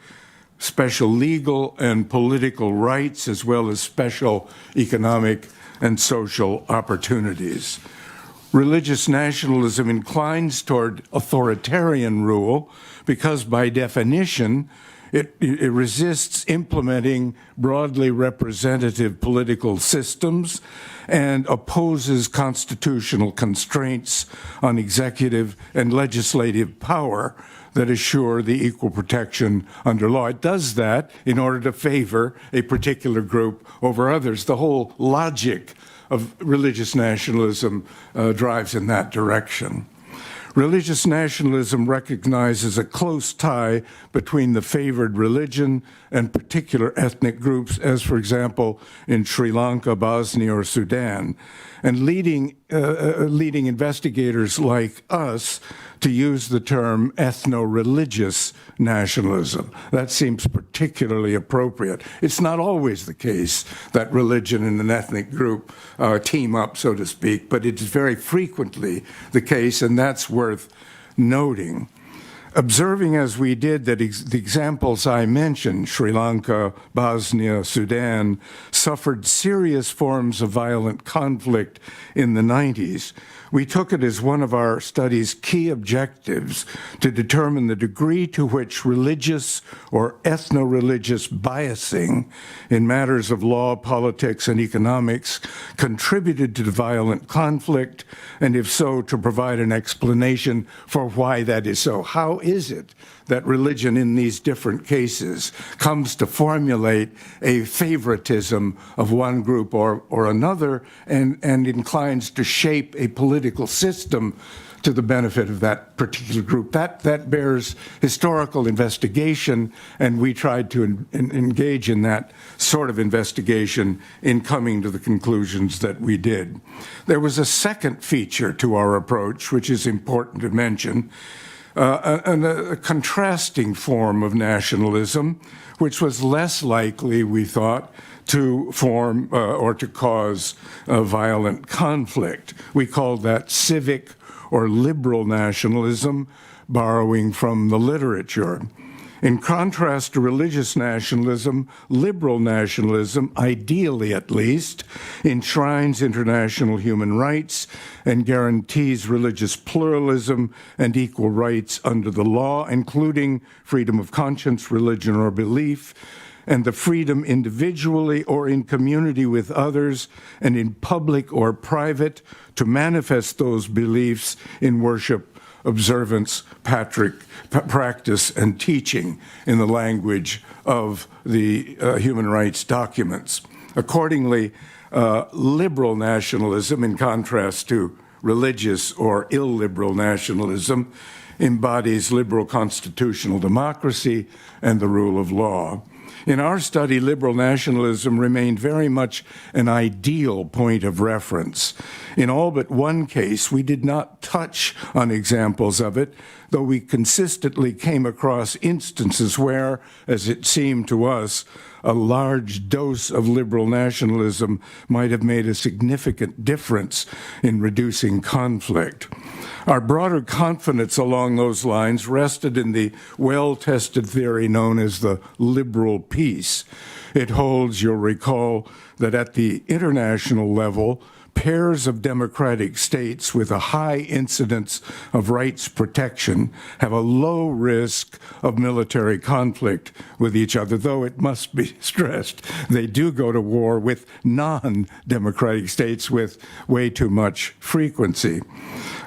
special legal and political rights, as well as special economic and social opportunities. Religious nationalism inclines toward authoritarian rule because, by definition, it resists implementing broadly representative political systems and opposes constitutional constraints on executive and legislative power that assure the equal protection under law. It does that in order to favor a particular group over others. The whole logic of religious nationalism drives in that direction. Religious nationalism recognizes a close tie between the favored religion and particular ethnic groups, as, for example, in Sri Lanka, Bosnia, or Sudan. And leading leading investigators like us to use the term ethno-religious nationalism. That seems particularly appropriate. It's not always the case that religion and an ethnic group team up, so to speak, but it's very frequently the case, and that's worth noting. Observing as we did that the examples I mentioned, Sri Lanka, Bosnia, Sudan, suffered serious forms of violent conflict in the 90s, we took it as one of our study's key objectives to determine the degree to which religious or ethno-religious biasing in matters of law, politics, and economics contributed to the violent conflict, and if so, to provide an explanation for why that is so. How is it that religion in these different cases comes to formulate a favoritism of one group or another and inclines to shape a political system to the benefit of that particular group? That bears historical investigation, and we tried to engage in that sort of investigation in coming to the conclusions that we did. There was a second feature to our approach, which is important to mention, a contrasting form of nationalism, which was less likely, we thought, to form or to cause violent conflict. We called that civic or liberal nationalism, borrowing from the literature. In contrast to religious nationalism, liberal nationalism, ideally at least, enshrines international human rights and guarantees religious pluralism and equal rights under the law, including freedom of conscience, religion, or belief, and the freedom individually or in community with others and in public or private to manifest those beliefs in worship, observance, practice, and teaching in the language of the human rights documents. Accordingly, liberal nationalism, in contrast to religious or illiberal nationalism, embodies liberal constitutional democracy and the rule of law. In our study, liberal nationalism remained very much an ideal point of reference. In all but one case, we did not touch on examples of it, though we consistently came across instances where, as it seemed to us, a large dose of liberal nationalism might have made a significant difference in reducing conflict. Our broader confidence along those lines rested in the well-tested theory known as the liberal peace. It holds, you'll recall, that at the international level, pairs of democratic states with a high incidence of rights protection have a low risk of military conflict with each other, though it must be stressed they do go to war with non-democratic states with way too much frequency.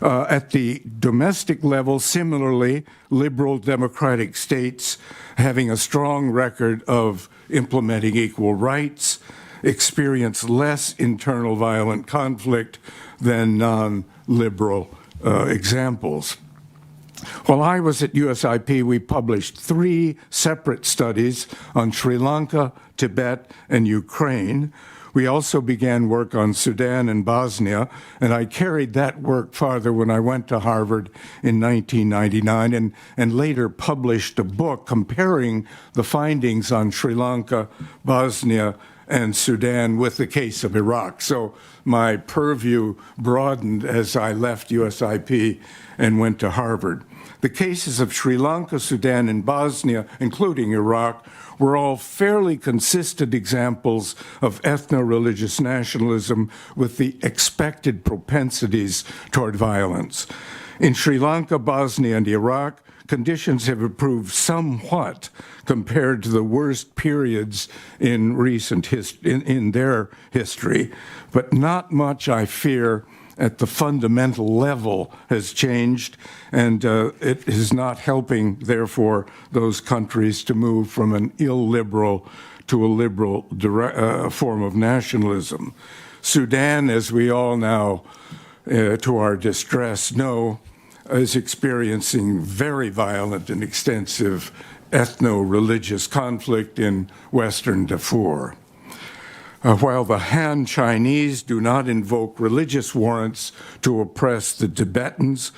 At the domestic level, similarly, liberal democratic states having a strong record of implementing equal rights experience less internal violent conflict than non-liberal examples. While I was at USIP, we published 3 separate studies on Sri Lanka, Tibet, and Ukraine. We also began work on Sudan and Bosnia, and I carried that work farther when I went to Harvard in 1999 and later published a book comparing the findings on Sri Lanka, Bosnia, and Sudan with the case of Iraq. So my purview broadened as I left USIP and went to Harvard. The cases of Sri Lanka, Sudan, and Bosnia, including Iraq, were all fairly consistent examples of ethno-religious nationalism with the expected propensities toward violence. In Sri Lanka, Bosnia, and Iraq, conditions have improved somewhat compared to the worst periods in in their history, but not much, I fear, at the fundamental level has changed, and it is not helping, therefore, those countries to move from an illiberal to a liberal form of nationalism. Sudan, as we all now, to our distress, know, is experiencing very violent and extensive ethno-religious conflict in Western Darfur. While the Han Chinese do not invoke religious warrants to oppress the Tibetans,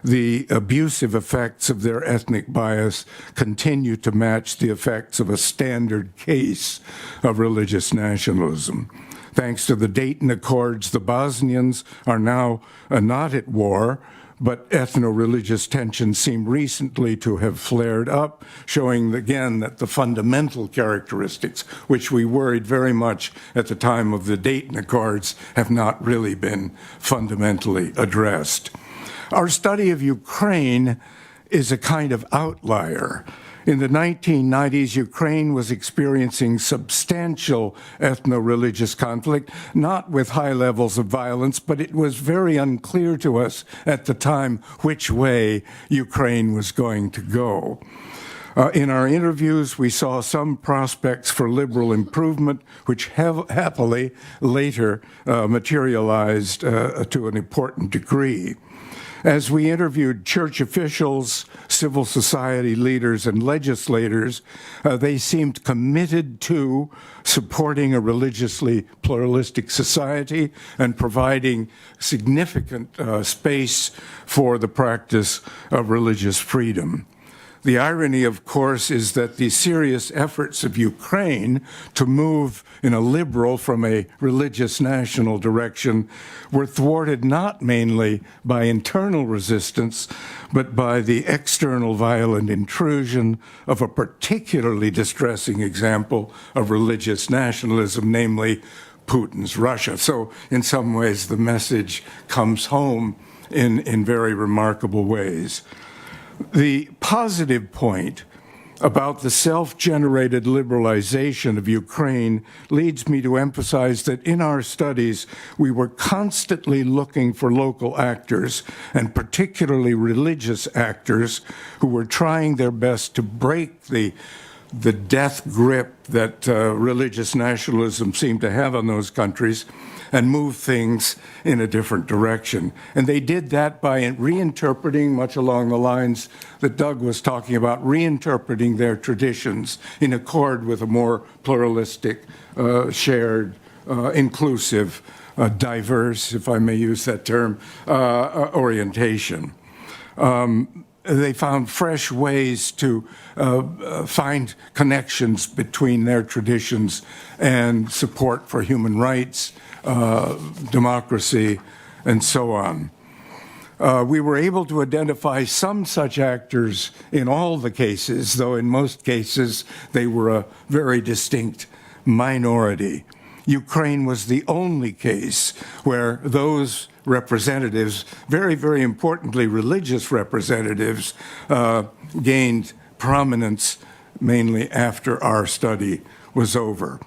the abusive effects of their ethnic bias continue to match the effects of a standard case of religious nationalism. Thanks to the Dayton Accords, the Bosnians are now not at war, but ethno-religious tensions seem recently to have flared up, showing again that the fundamental characteristics, which we worried very much at the time of the Dayton Accords, have not really been fundamentally addressed. Our study of Ukraine is a kind of outlier. In the 1990s, Ukraine was experiencing substantial ethno-religious conflict, not with high levels of violence, but it was very unclear to us at the time which way Ukraine was going to go. In our interviews, we saw some prospects for liberal improvement, which happily later materialized to an important degree. As we interviewed church officials, civil society leaders, and legislators, they seemed committed to supporting a religiously pluralistic society and providing significant space for the practice of religious freedom. The irony, of course, is that the serious efforts of Ukraine to move in a liberal from a religious national direction were thwarted not mainly by internal resistance, but by the external violent intrusion of a particularly distressing example of religious nationalism, namely Putin's Russia. So in some ways, the message comes home in very remarkable ways. The positive point about the self-generated liberalization of Ukraine leads me to emphasize that in our studies, we were constantly looking for local actors, and particularly religious actors, who were trying their best to break the death grip that religious nationalism seemed to have on those countries and move things in a different direction. And they did that by reinterpreting, much along the lines that Doug was talking about, reinterpreting their traditions in accord with a more pluralistic, shared, inclusive, diverse, if I may use that term, orientation. They found fresh ways to find connections between their traditions and support for human rights, democracy, and so on. We were able to identify some such actors in all the cases, though in most cases they were a very distinct minority. Ukraine was the only case where those representatives, very, very importantly religious representatives, gained prominence mainly after our study was over.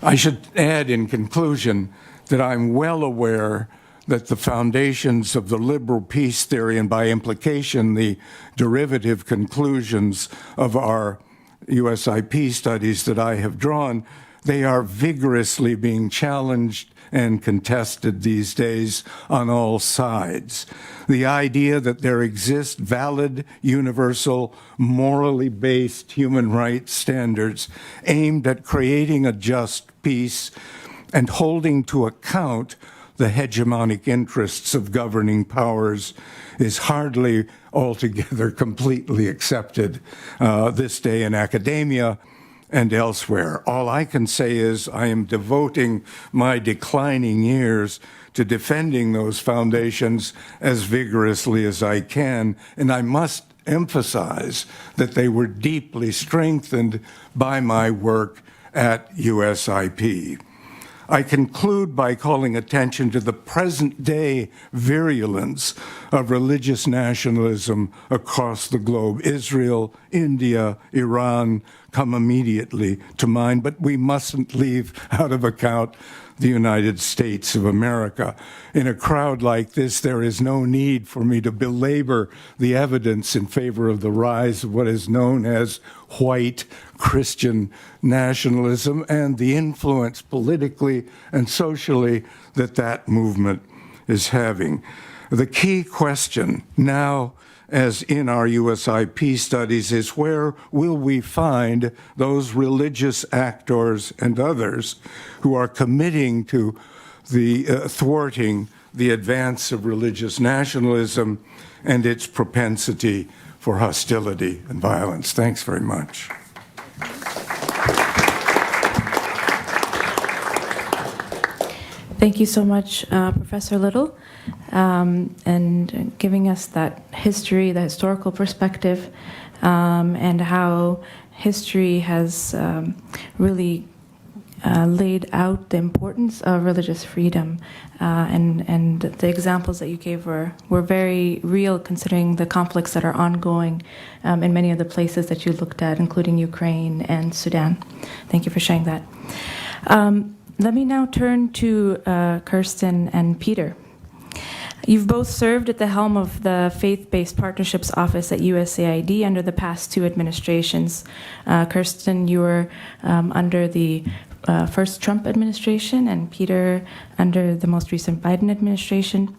I should add in conclusion that I'm well aware that the foundations of the liberal peace theory, and by implication the derivative conclusions of our USIP studies that I have drawn, they are vigorously being challenged and contested these days on all sides. The idea that there exist valid, universal, morally based human rights standards aimed at creating a just peace and holding to account the hegemonic interests of governing powers is hardly altogether completely accepted this day in academia and elsewhere. All I can say is I am devoting my declining years to defending those foundations as vigorously as I can, and I must emphasize that they were deeply strengthened by my work at USIP. I conclude by calling attention to the present-day virulence of religious nationalism across the globe. Israel, India, Iran come immediately to mind, but we mustn't leave out of account the United States of America. In a crowd like this, there is no need for me to belabor the evidence in favor of the rise of what is known as white Christian nationalism and the influence politically and socially that that movement is having. The key question now as in our USIP studies, is where will we find those religious actors and others who are committing to the thwarting the advance of religious nationalism and its propensity for hostility and violence. Thanks very much. Thank you so much, Professor Little, and giving us that history, the historical perspective, and how history has really laid out the importance of religious freedom, and the examples that you gave were very real, considering the conflicts that are ongoing in many of the places that you looked at, including Ukraine and Sudan. Thank you for sharing that. Let me now turn to Kirsten and Peter. You've both served at the helm of the Faith-Based Partnerships Office at USAID under the past two administrations. Kirsten, you were under the first Trump administration, and Peter under the most recent Biden administration.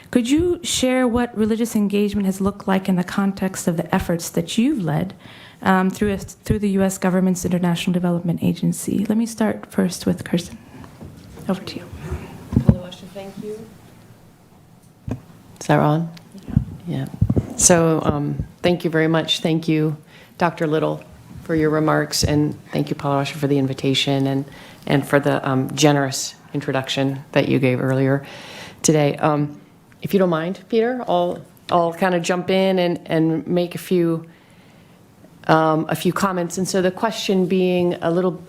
Could you share what religious engagement has looked like in the context of the efforts that you've led through the U.S. government's International Development Agency? Let me start first with Kirsten. Over to you. Palwasha, thank you. Is that on? Yeah. So thank you very much. Thank you, Dr. Little, for your remarks, and thank you, Palwasha, for the invitation and for the generous introduction that you gave earlier today. If you don't mind, Peter, I'll kind of jump in and make a few comments. And so the question being a little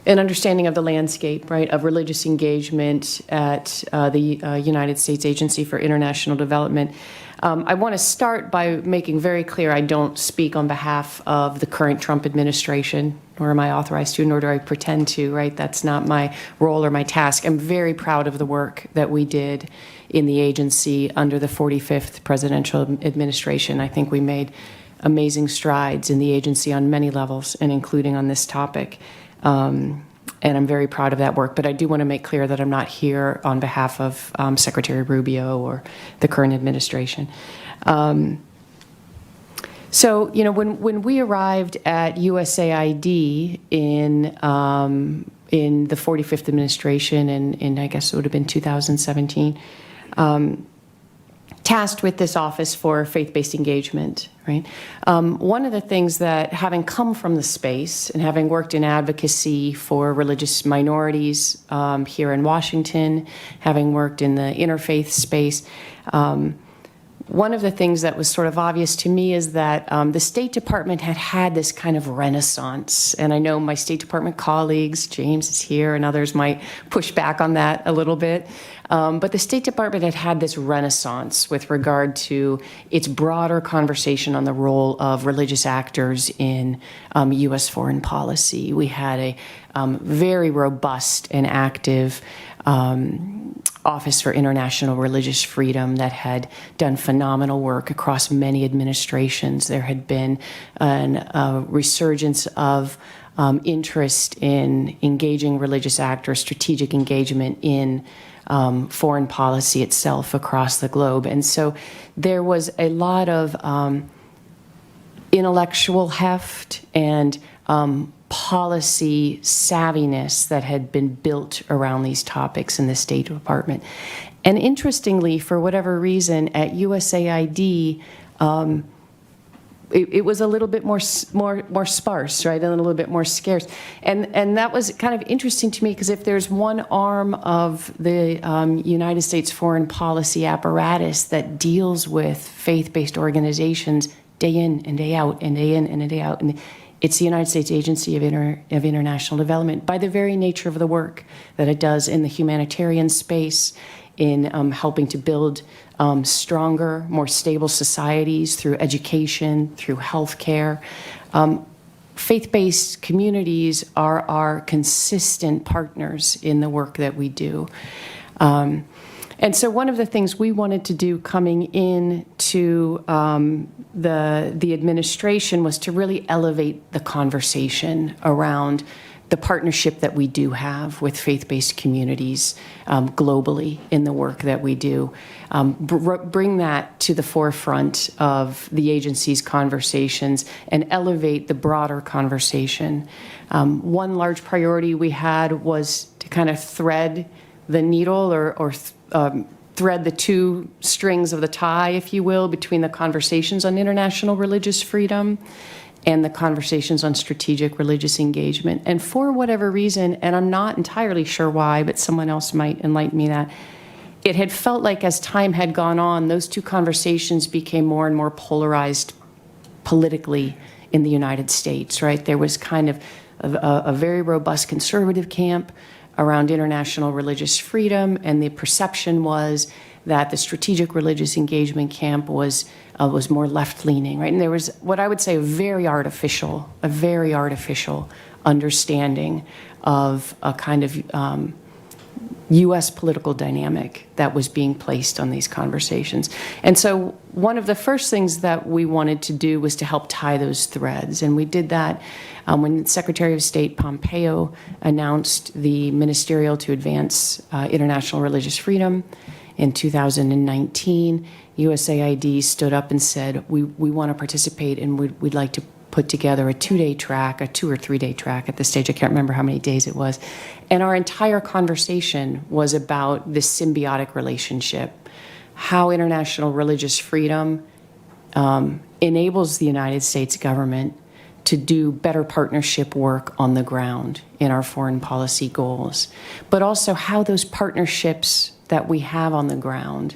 an understanding of the landscape, right, of religious engagement at the United States Agency for International Development. I want to start by making very clear I don't speak on behalf of the current Trump administration, nor am I authorized to, nor do I pretend to, right? That's not my role or my task. I'm very proud of the work that we did in the agency under the 45th presidential administration. I think we made amazing strides in the agency on many levels, and including on this topic. And I'm very proud of that work. But I do want to make clear that I'm not here on behalf of Secretary Rubio or the current administration. So, you know, when we arrived at USAID in the 45th administration, in I guess it would have been 2017, tasked with this office for faith-based engagement, right? One of the things that, having come from the space and having worked in advocacy for religious minorities here in Washington, having worked in the interfaith space, one of the things that was sort of obvious to me is that the State Department had this kind of renaissance. And I know my State Department colleagues, James is here, and others might push back on that a little bit. But the State Department had this renaissance with regard to its broader conversation on the role of religious actors in U.S. foreign policy. We had a very robust and active Office for International Religious Freedom that had done phenomenal work across many administrations. There had been a resurgence of interest in engaging religious actors, strategic engagement in foreign policy itself across the globe. And so there was a lot of intellectual heft and policy savviness that had been built around these topics in the State Department. And interestingly, for whatever reason, at USAID, it was a little bit more sparse, right, and a little bit more scarce. And that was kind of interesting to me, because if there's one arm of the United States foreign policy apparatus that deals with faith-based organizations day in and day out and day in and day out, and it's the United States Agency of International Development, by the very nature of the work that it does in the humanitarian space, in helping to build stronger, more stable societies through education, through healthcare. Faith-based communities are our consistent partners in the work that we do. And so one of the things we wanted to do coming into the administration was to really elevate the conversation around the partnership that we do have with faith-based communities globally in the work that we do. Bring that to the forefront of the agency's conversations and elevate the broader conversation. One large priority we had was to kind of thread the needle or thread the two strings of the tie, if you will, between the conversations on international religious freedom and the conversations on strategic religious engagement. And for whatever reason, and I'm not entirely sure why, but someone else might enlighten me that, it had felt like as time had gone on, those two conversations became more and more polarized politically in the United States, right? There was kind of a very robust conservative camp around international religious freedom, and the perception was that the strategic religious engagement camp was more left-leaning, right? And there was what I would say a very artificial understanding of a kind of U.S. political dynamic that was being placed on these conversations. And so one of the first things that we wanted to do was to help tie those threads, and we did that when Secretary of State Pompeo announced the Ministerial to Advance International Religious Freedom in 2019, USAID stood up and said, we want to participate and we'd like to put together a 2-day track, a 2 or 3 day track at this stage. I can't remember how many days it was. And our entire conversation was about this symbiotic relationship, how international religious freedom enables the United States government to do better partnership work on the ground in our foreign policy goals, but also how those partnerships that we have on the ground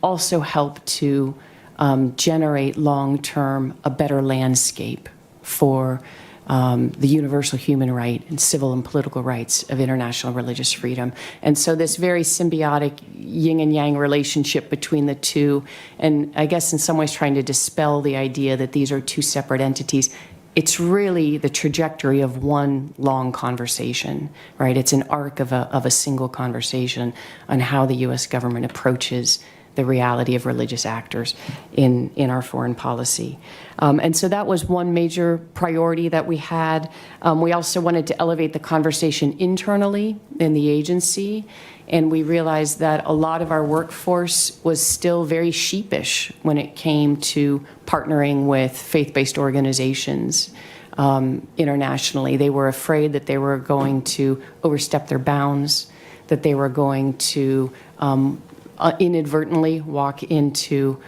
also help to generate long-term a better landscape for the universal human right and civil and political rights of international religious freedom. And so this very symbiotic yin and yang relationship between the two, and I guess in some ways trying to dispel the idea that these are two separate entities, it's really the trajectory of one long conversation, right? It's an arc of a single conversation on how the U.S. government approaches the reality of religious actors in our foreign policy. And so that was one major priority that we had. We also wanted to elevate the conversation internally in the agency, and we realized that a lot of our workforce was still very sheepish when it came to partnering with faith-based organizations internationally. They were afraid that they were going to overstep their bounds, that they were going to inadvertently walk into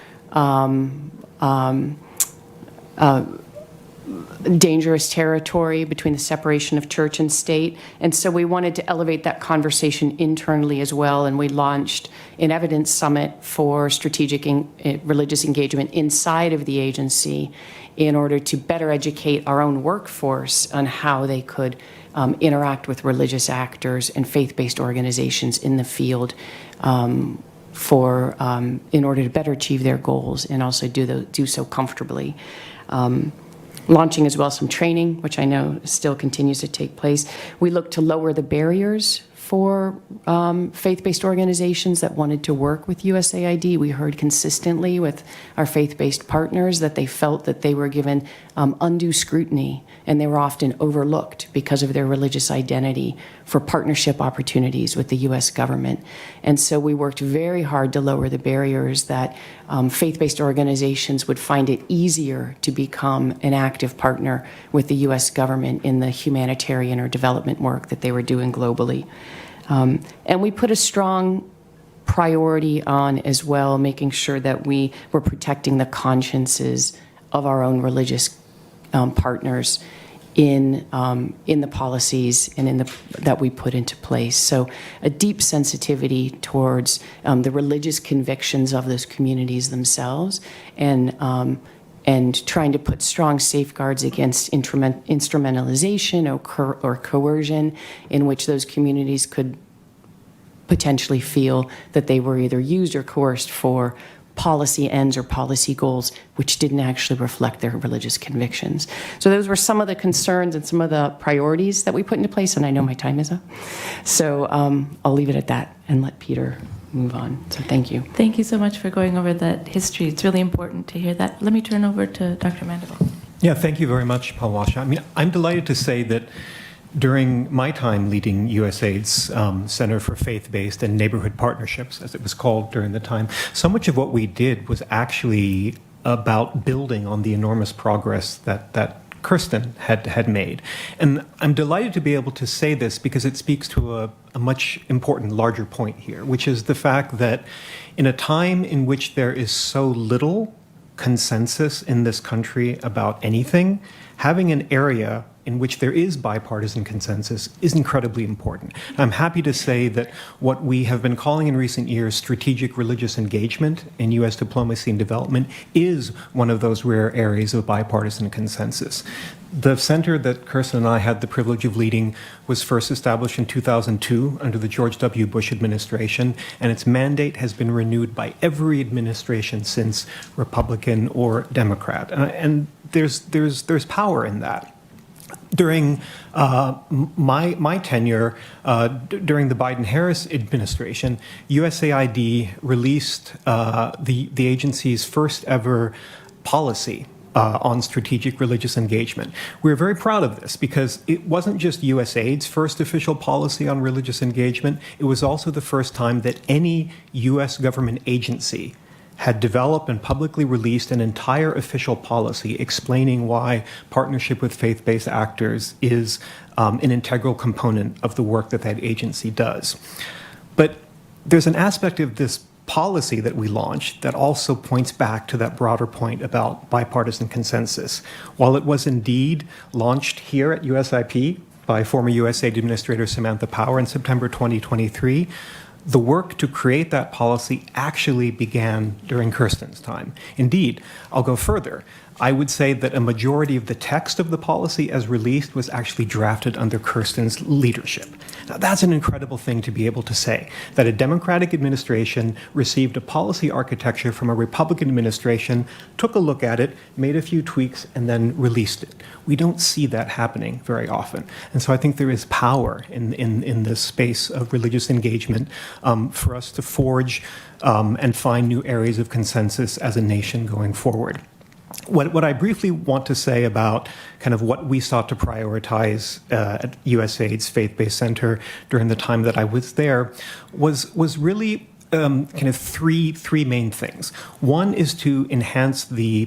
dangerous territory between the separation of church and state. And so we wanted to elevate that conversation internally as well, and we launched an evidence summit for strategic religious engagement inside of the agency in order to better educate our own workforce on how they could interact with religious actors and faith-based organizations in the field in order to better achieve their goals and also do so comfortably. Launching as well some training, which I know still continues to take place. We look to lower the barriers for faith-based organizations that wanted to work with USAID. We heard consistently with our faith-based partners that they felt that they were given undue scrutiny and they were often overlooked because of their religious identity for partnership opportunities with the U.S. government. And so we worked very hard to lower the barriers that faith-based organizations would find it easier to become an active partner with the U.S. government in the humanitarian or development work that they were doing globally. And we put a strong priority on as well, making sure that we were protecting the consciences of our own religious partners in the policies and that we put into place. So a deep sensitivity towards the religious convictions of those communities themselves, and trying to put strong safeguards against instrumentalization or coercion in which those communities could potentially feel that they were either used or coerced for policy ends or policy goals which didn't actually reflect their religious convictions. So those were some of the concerns and some of the priorities that we put into place, and I know my time is up. So I'll leave it at that and let Peter move on. So thank you. Thank you so much for going over that history. It's really important to hear that. Let me turn over to Dr. Mandeville. Yeah, thank you very much, Palwasha. I mean, I'm delighted to say that During my time leading USAID's Center for Faith-Based and Neighborhood Partnerships, as it was called during the time, so much of what we did was actually about building on the enormous progress that Kirsten had made. And I'm delighted to be able to say this because it speaks to a much important larger point here, which is the fact that in a time in which there is so little consensus in this country about anything, having an area in which there is bipartisan consensus is incredibly important. I'm happy to say that what we have been calling in recent years strategic religious engagement in U.S. diplomacy and development is one of those rare areas of bipartisan consensus. The center that Kirsten and I had the privilege of leading was first established in 2002 under the George W. Bush administration, and its mandate has been renewed by every administration since, Republican or Democrat. And there's power in that. During my tenure, during the Biden-Harris administration, USAID released the agency's first ever policy on strategic religious engagement. We're very proud of this because it wasn't just USAID's first official policy on religious engagement, it was also the first time that any US government agency had developed and publicly released an entire official policy explaining why partnership with faith-based actors is an integral component of the work that agency does. But there's an aspect of this policy that we launched that also points back to that broader point about bipartisan consensus. While it was indeed launched here at USIP by former USAID Administrator Samantha Power in September 2023, the work to create that policy actually began during Kirsten's time. Indeed, I'll go further. I would say that a majority of the text of the policy as released was actually drafted under Kirsten's leadership. Now, that's an incredible thing to be able to say, that a Democratic administration received a policy architecture from a Republican administration, took a look at it, made a few tweaks, and then released it. We don't see that happening very often. And so I think there is power in this space of religious engagement for us to forge and find new areas of consensus as a nation going forward. What I briefly want to say about kind of what we sought to prioritize at USAID's Faith-Based Center during the time that I was there was really kind of three main things. One is to enhance the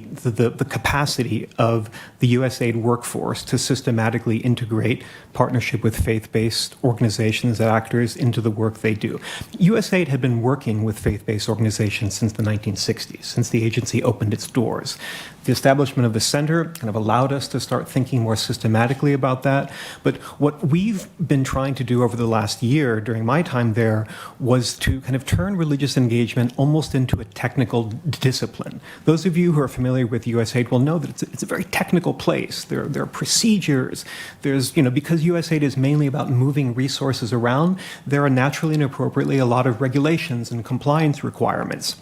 capacity of the USAID workforce to systematically integrate partnership with faith-based organizations and actors into the work they do. USAID had been working with faith-based organizations since the 1960s, since the agency opened its doors. The establishment of the center kind of allowed us to start thinking more systematically about that. But what we've been trying to do over the last year during my time there was to kind of turn religious engagement almost into a technical discipline. Those of you who are familiar with USAID will know that it's a very technical place. There are procedures. There's, because USAID is mainly about moving resources around, there are naturally and appropriately a lot of regulations and compliance requirements.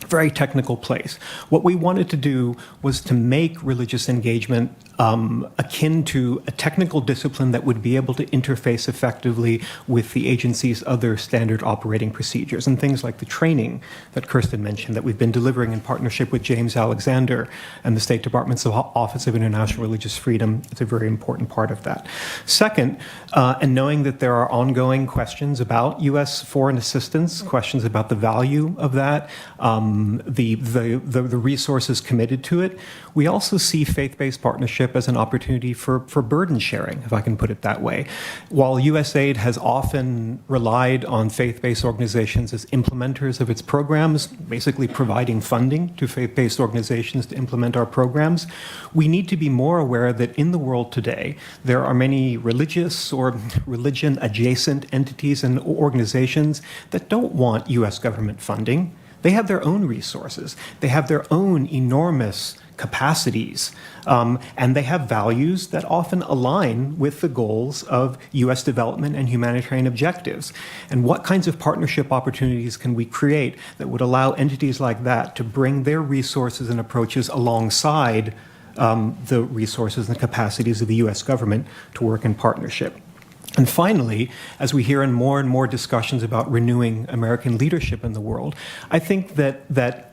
Very technical place. What we wanted to do was to make religious engagement akin to a technical discipline that would be able to interface effectively with the agency's other standard operating procedures and things like the training that Kirsten mentioned that we've been delivering in partnership with James Alexander and the State Department's Office of International Religious Freedom. It's a very important part of that. Second, and knowing that there are ongoing questions about U.S. foreign assistance, questions about the value of that, the resources committed to it, we also see faith-based partnership as an opportunity for burden sharing, if I can put it that way. While USAID has often relied on faith-based organizations as implementers of its programs, basically providing funding to faith-based organizations to implement our programs, we need to be more aware that in the world today, there are many religious or religion-adjacent entities and organizations that don't want U.S. government funding. They have their own resources. They have their own enormous capacities, and they have values that often align with the goals of U.S. development and humanitarian objectives. And what kinds of partnership opportunities can we create that would allow entities like that to bring their resources and approaches alongside the resources and capacities of the U.S. government to work in partnership? And finally, as we hear in more and more discussions about renewing American leadership in the world, I think that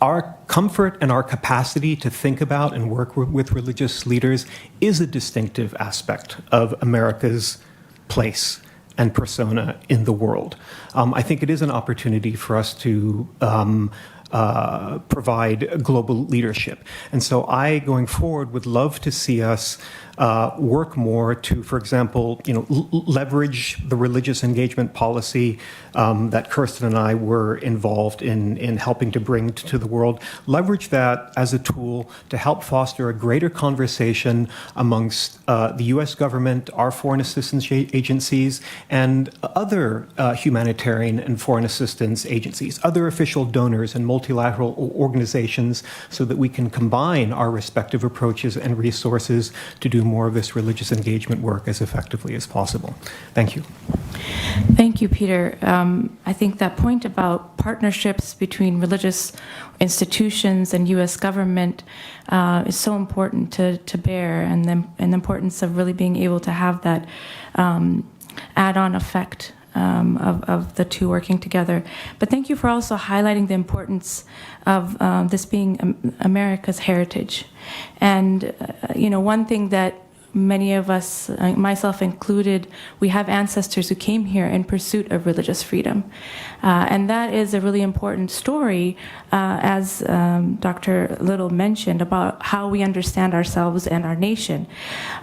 our comfort and our capacity to think about and work with religious leaders is a distinctive aspect of America's place and persona in the world. I think it is an opportunity for us to provide global leadership. And so I, going forward, would love to see us work more to, for example, leverage the religious engagement policy that Kirsten and I were involved in helping to bring to the world, leverage that as a tool to help foster a greater conversation amongst the U.S. government, our foreign assistance agencies, and other humanitarian and foreign assistance agencies, other official donors and multilateral organizations, so that we can combine our respective approaches and resources to do more of this religious engagement work as effectively as possible. Thank you. Thank you, Peter. I think that point about partnerships between religious institutions and U.S. government is so important to bear, and the importance of really being able to have that add-on effect of the two working together. But thank you for also highlighting the importance of this being America's heritage. And, one thing that many of us, myself included, we have ancestors who came here in pursuit of religious freedom. And that is a really important story, as Dr. Little mentioned, about how we understand ourselves and our nation.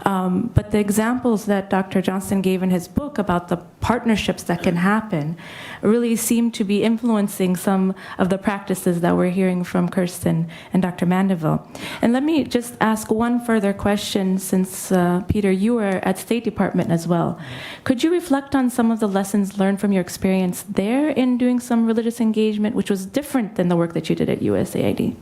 But the examples that Dr. Johnston gave in his book about the partnerships that can happen really seem to be influencing some of the practices that we're hearing from Kirsten and Dr. Mandeville. And let me just ask one further question, since Peter, you were at State Department as well. Could you reflect on some of the lessons learned from your experience there in doing some religious engagement, which was different than the work that you did at USAID?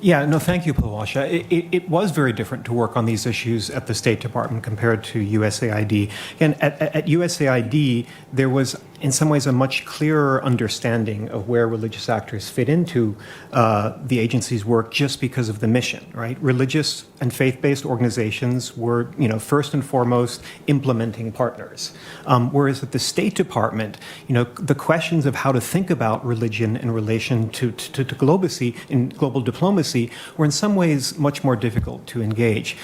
Yeah, no, thank you, Palwasha. It was very different to work on these issues at the State Department compared to USAID. And at USAID, there was, in some ways, a much clearer understanding of where religious actors fit into the agency's work just because of the mission, right? Religious and faith-based organizations were, first and foremost, implementing partners. Whereas at the State Department, the questions of how to think about religion in relation to diplomacy, in global diplomacy, were in some ways much more difficult to engage.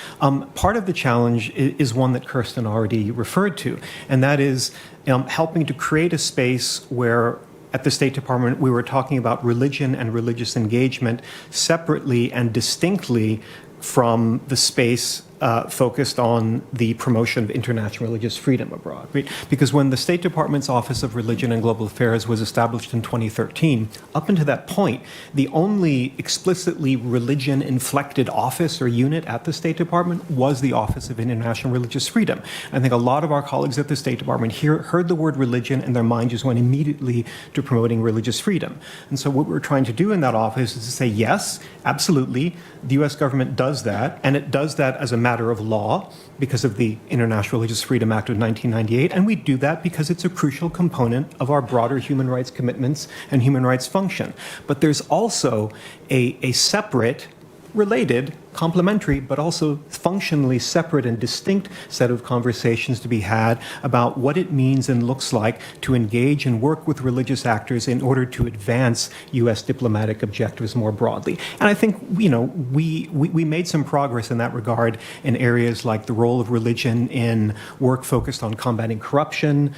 Part of the challenge is one that Kirsten already referred to, and that is helping to create a space where at the State Department we were talking about religion and religious engagement separately and distinctly from the space focused on the promotion of international religious freedom abroad. Right? Because when the State Department's Office of Religion and Global Affairs was established in 2013, up until that point, the only explicitly religion-inflected office or unit at the State Department was the Office of International Religious Freedom. I think a lot of our colleagues at the State Department heard the word religion and their mind just went immediately to promoting religious freedom. And so what we're trying to do in that office is to say, yes, absolutely, the U.S. government does that, and it does that as a matter of law because of the International Religious Freedom Act of 1998, and we do that because it's a crucial component of our broader human rights commitments and human rights function. But there's also a separate, related, complementary, but also functionally separate and distinct set of conversations to be had about what it means and looks like to engage and work with religious actors in order to advance U.S. diplomatic objectives more broadly. And I think, we made some progress in that regard in areas like the role of religion in work focused on combating corruption,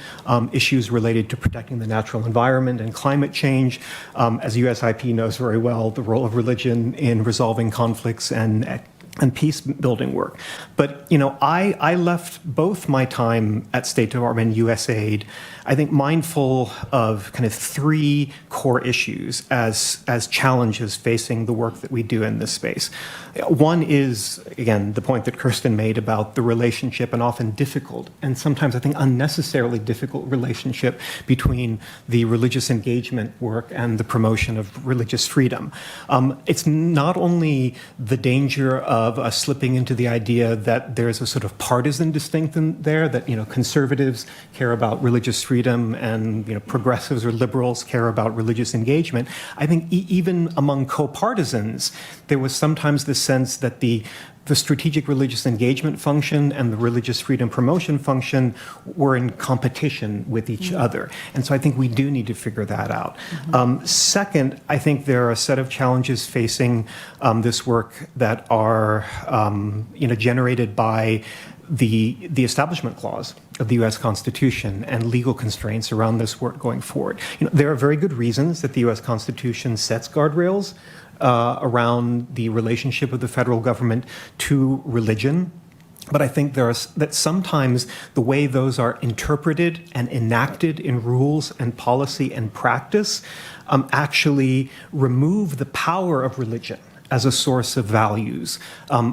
issues related to protecting the natural environment and climate change. As USIP knows very well, the role of religion in resolving conflicts and peace building work. But, I left both my time at State Department and USAID, I think, mindful of kind of three core issues as challenges facing the work that we do in this space. One is, again, the point that Kirsten made about the relationship, and often difficult, and sometimes I think unnecessarily difficult relationship between the religious engagement work and the promotion of religious freedom. It's not only the danger of us slipping into the idea that there's a sort of partisan distinction there, that conservatives care about religious freedom and progressives or liberals care about religious engagement. I think even among co-partisans, there was sometimes the sense that the the strategic religious engagement function and the religious freedom promotion function were in competition with each other. And so I think we do need to figure that out. Second, I think there are a set of challenges facing this work that are generated by the Establishment Clause of the U.S. Constitution and legal constraints around this work going forward. There are very good reasons that the U.S. Constitution sets guardrails around the relationship of the federal government to religion. But I think that sometimes the way those are interpreted and enacted in rules and policy and practice actually remove the power of religion as a source of values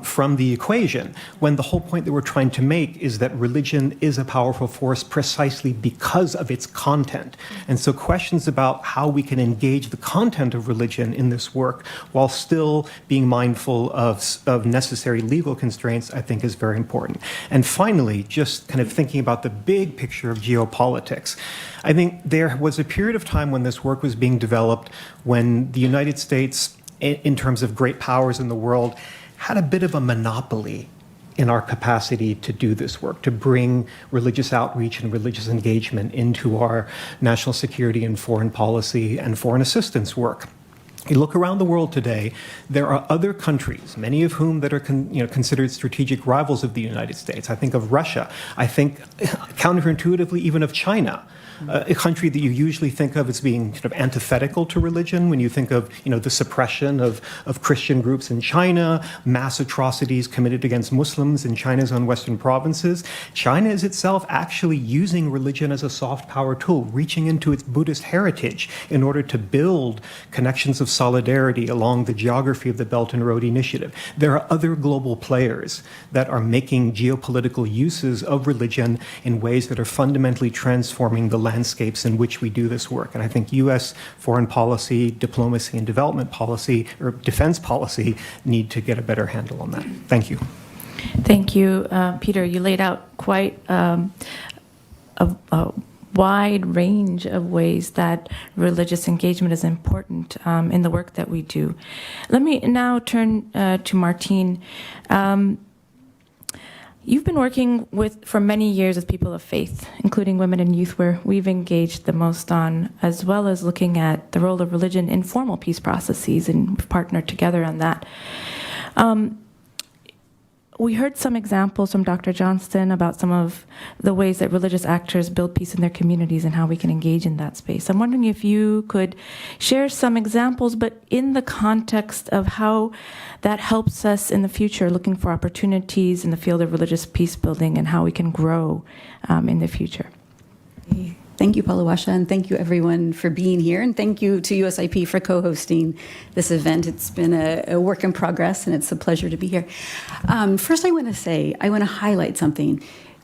from the equation, when the whole point that we're trying to make is that religion is a powerful force precisely because of its content. And so questions about how we can engage the content of religion in this work while still being mindful of necessary legal constraints, I think is very important. And finally, just kind of thinking about the big picture of geopolitics, I think there was a period of time when this work was being developed when the United States, in terms of great powers in the world, had a bit of a monopoly in our capacity to do this work, to bring religious outreach and religious engagement into our national security and foreign policy and foreign assistance work. You look around the world today, there are other countries, many of whom that are considered strategic rivals of the United States. I think of Russia. I think counterintuitively even of China, a country that you usually think of as being sort of antithetical to religion when you think of the suppression of Christian groups in China, mass atrocities committed against Muslims in China's own western provinces. China is itself actually using religion as a soft power tool, reaching into its Buddhist heritage in order to build connections of solidarity along the geography of the Belt and Road Initiative. There are other global players that are making geopolitical uses of religion in ways that are fundamentally transforming the landscapes in which we do this work. And I think U.S. foreign policy, diplomacy, and development policy, or defense policy, need to get a better handle on that. Thank you. Thank you, Peter. You laid out quite a wide range of ways that religious engagement is important in the work that we do. Let me now turn to Martine. You've been working for many years with people of faith, including women and youth, where we've engaged the most on, as well as looking at the role of religion in formal peace processes, and we've partnered together on that. We heard some examples from Dr. Johnston about some of the ways that religious actors build peace in their communities and how we can engage in that space. I'm wondering if you could share some examples, but in the context of how that helps us in the future, looking for opportunities in the field of religious peace building and how we can grow in the future. Thank you, Palwasha, and thank you everyone for being here, and thank you to USIP for co-hosting this event. It's been a work in progress, and it's a pleasure to be here. First, I want to highlight something.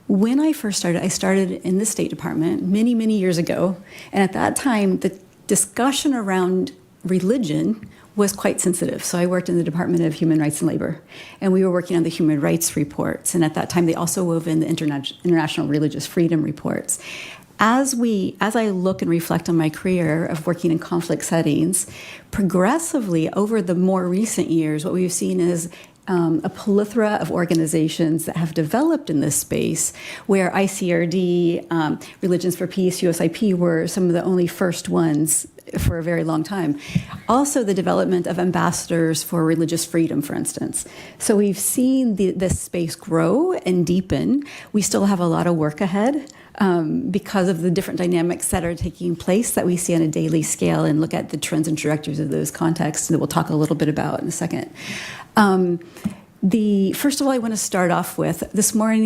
When I first started, I started in the State Department many, many years ago, and at that time, the discussion around religion was quite sensitive. So I worked in the Department of Human Rights and Labor, and we were working on the human rights reports, and at that time, they also wove in the international religious freedom reports. As I look and reflect on my career of working in conflict settings, progressively over the more recent years, what we've seen is a plethora of organizations that have developed in this space, where ICRD, Religions for Peace, USIP were some of the only first ones for a very long time. Also, the development of ambassadors for religious freedom, for instance. So we've seen this space grow and deepen. We still have a lot of work ahead because of the different dynamics that are taking place that we see on a daily scale, and look at the trends and trajectories of those contexts that we'll talk a little bit about in a second. First of all, I want to start off with